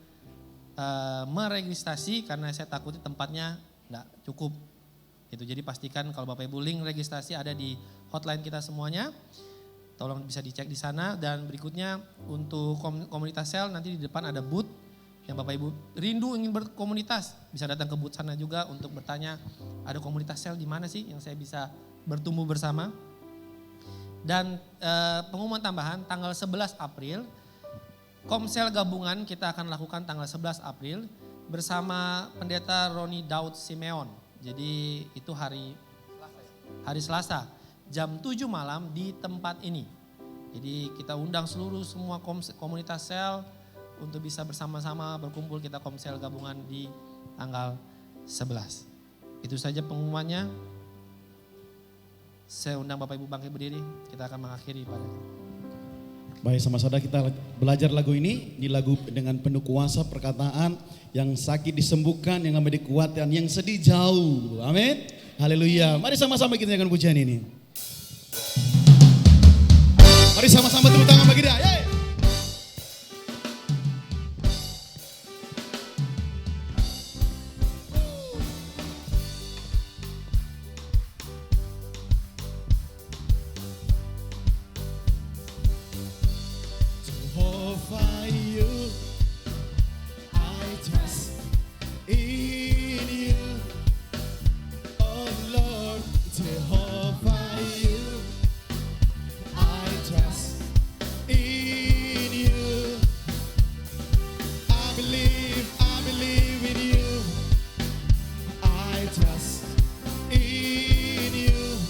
meregistrasi karena saya takutnya tempatnya enggak cukup. Gitu. Jadi pastikan kalau Bapak Ibu link registrasi ada di hotline kita semuanya. Tolong bisa dicek di sana. Dan berikutnya untuk komunitas sel nanti di depan ada booth yang Bapak Ibu rindu ingin berkomunitas, bisa datang ke booth sana juga untuk bertanya, ada komunitas sel di mana sih yang saya bisa bertumbuh bersama. Dan pengumuman tambahan tanggal 11 April, Komsel gabungan kita akan lakukan tanggal 11 April bersama Pendeta Roni Daud Simeon. Jadi itu hari Selasa jam 7 malam di tempat ini. Jadi kita undang semua komunitas sel untuk bisa bersama-sama berkumpul kita Komsel gabungan di tanggal 11. Itu saja pengumumannya. Saya undang Bapak Ibu bangkit berdiri, kita akan mengakhiri pada. Baik, sama-sama kita belajar lagu ini. Ini lagu dengan penuh kuasa perkataan, yang sakit disembuhkan, yang amat dikuatkan, yang sedih jauh. Amin. Haleluya. Mari sama-sama kita nyanyikan pujian ini. Mari sama-sama tepuk tangan bagi dia. Yeay. Jehovah, you, I trust in you. Oh Lord, Jehovah, you, I trust in you. I believe in you. I trust in you.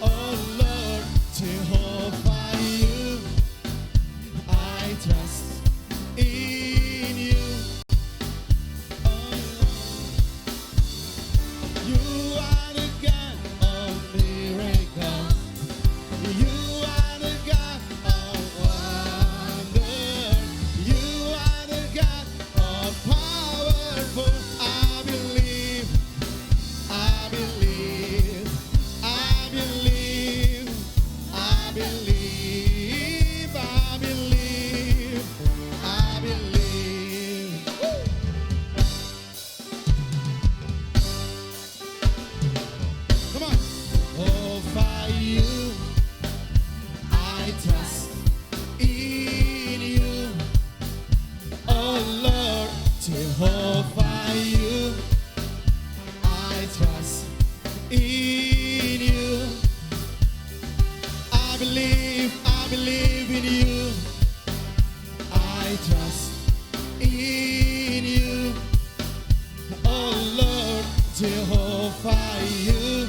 Oh Lord, Jehovah, you, I trust in you. Oh Lord, you are the God of miracles. You are the God of wonder. You are the God of powerful. I believe, I believe, I believe, I believe, I believe, I believe. Woo! Come on. Oh, for you, I trust in you. Oh Lord, Jehovah, you, I trust in you. I believe in you. I trust in you. Oh Lord, Jehovah, you,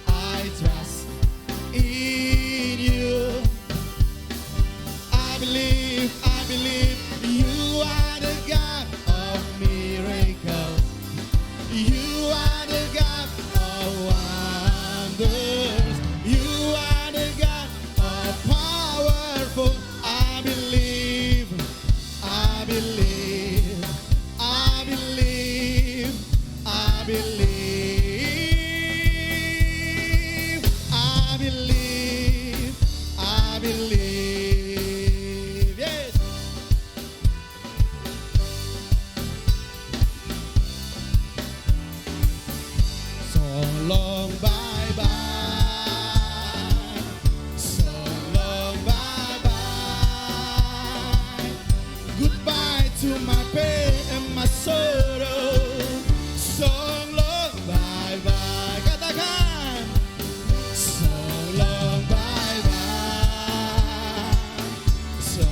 I trust in you. I believe you are the God of miracles. You are the God of wonders. You are the God of powerful. I believe, I believe, I believe, I believe, I believe, I believe. Yes. So long, bye-bye. So long, bye-bye. Goodbye to my pain and my sorrow. So long, bye-bye. Katakan. So long, bye-bye. So,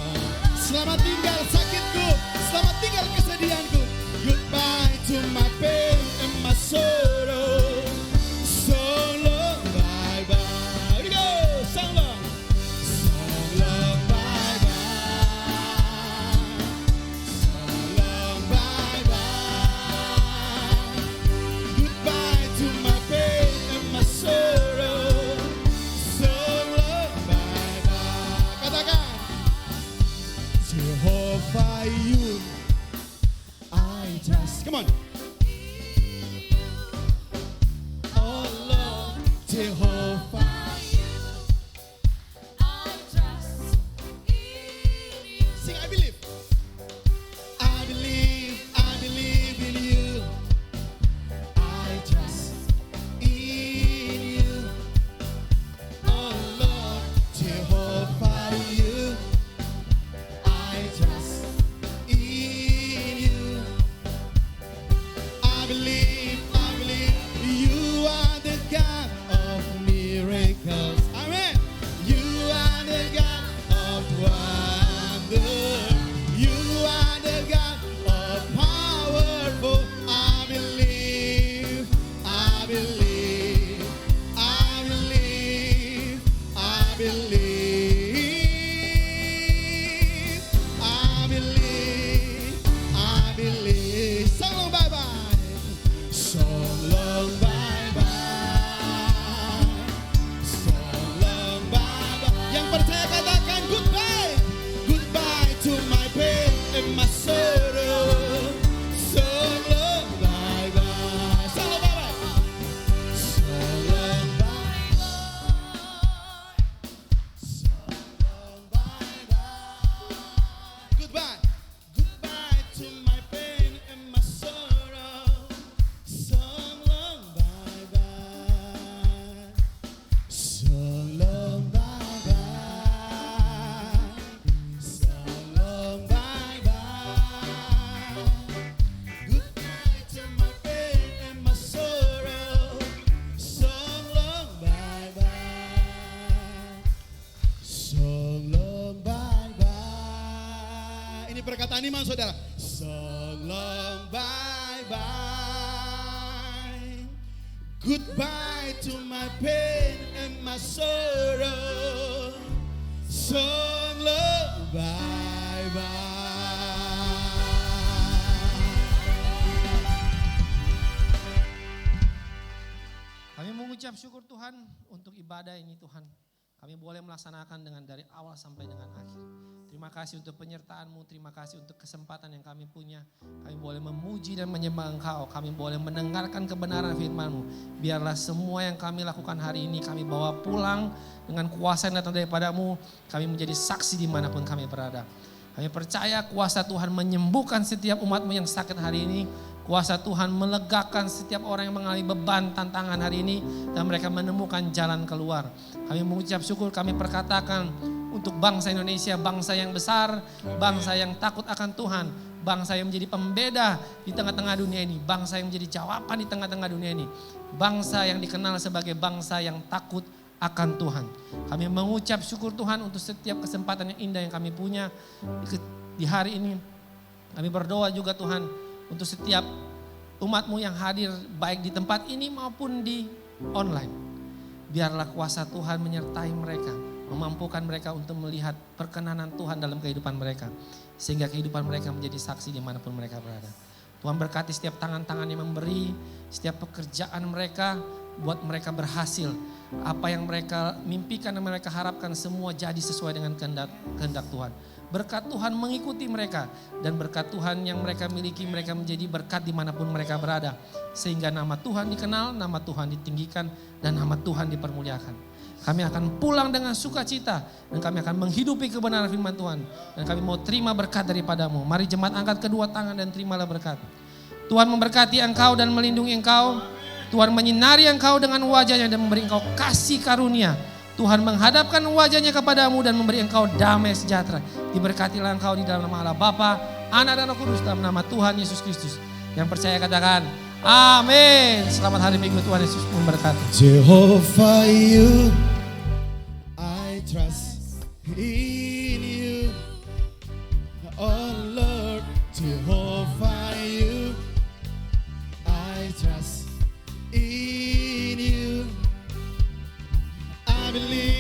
selamat tinggal sakitku. Selamat tinggal kesedihanku. Goodbye to my pain and Jehovah. I trust in you. Sing, I believe. I believe in you. I trust in you. Oh Lord, Jehovah, you. I trust in you. I believe you are the God of miracles. Amen. You are the God of wonder. You are the God of powerful. I believe, I believe, I believe, I believe, I believe, I believe. So long, bye bye. So long, bye bye. So long, bye bye. Yang percaya katakan goodbye. Goodbye to my pain and my sorrow. So long, bye bye. So long, bye bye. So long, bye bye. So long, bye bye. Goodbye. Goodbye to my pain and my sorrow. So long, bye bye. So long, bye bye. So long, bye bye. Goodbye to my pain and my sorrow. So long, bye bye. So long, bye bye. Ini perkataan iman saudara. So long, bye bye. Goodbye to my pain and my sorrow. So long, bye bye. Kami mengucap syukur Tuhan untuk ibadah ini Tuhan. Kami boleh melaksanakan dengan dari awal sampai dengan akhir. Terima kasih untuk penyertaan-Mu, terima kasih untuk kesempatan yang kami punya. Kami boleh memuji dan menyembah Engkau, kami boleh mendengarkan kebenaran firman-Mu. Biarlah semua yang kami lakukan hari ini kami bawa pulang dengan kuasa yang datang daripada-Mu. Kami menjadi saksi dimanapun kami berada. Kami percaya kuasa Tuhan menyembuhkan setiap umat-Mu yang sakit hari ini. Kuasa Tuhan melegakan setiap orang yang mengalami beban tantangan hari ini. Dan mereka menemukan jalan keluar. Kami mengucap syukur, kami perkatakan untuk bangsa Indonesia, bangsa yang besar, bangsa yang takut akan Tuhan. Bangsa yang menjadi pembeda di tengah-tengah dunia ini. Bangsa yang menjadi jawaban di tengah-tengah dunia ini. Bangsa yang dikenal sebagai bangsa yang takut akan Tuhan. Kami mengucap syukur Tuhan untuk setiap kesempatan yang indah yang kami punya di hari ini. Kami berdoa juga Tuhan untuk setiap umat-Mu yang hadir baik di tempat ini maupun di online. Biarlah kuasa Tuhan menyertai mereka, memampukan mereka untuk melihat perkenanan Tuhan dalam kehidupan mereka. Sehingga kehidupan mereka menjadi saksi dimanapun mereka berada. Tuhan berkati setiap tangan-tangan yang memberi, setiap pekerjaan mereka, buat mereka berhasil. Apa yang mereka mimpikan dan mereka harapkan semua jadi sesuai dengan kehendak Tuhan. Berkat Tuhan mengikuti mereka dan berkat Tuhan yang mereka miliki mereka menjadi berkat dimanapun mereka berada. Sehingga nama Tuhan dikenal, nama Tuhan ditinggikan dan nama Tuhan dipermuliakan. Kami akan pulang dengan sukacita dan kami akan menghidupi kebenaran firman Tuhan. Dan kami mau terima berkat daripada-Mu. Mari jemaat angkat kedua tangan dan terimalah berkat. Tuhan memberkati engkau dan melindungi engkau. Tuhan menyinari engkau dengan wajahnya dan memberi engkau kasih karunia. Tuhan menghadapkan wajahnya kepadamu dan memberi engkau damai sejahtera. Diberkatilah engkau di dalam nama Allah Bapa, Anak dan Roh Kudus dalam nama Tuhan Yesus Kristus. Yang percaya katakan, amin. Selamat hari Minggu, Tuhan Yesus memberkati. Jehovah, you, I trust in you. Oh Lord, Jehovah, you, I trust in you. I believe.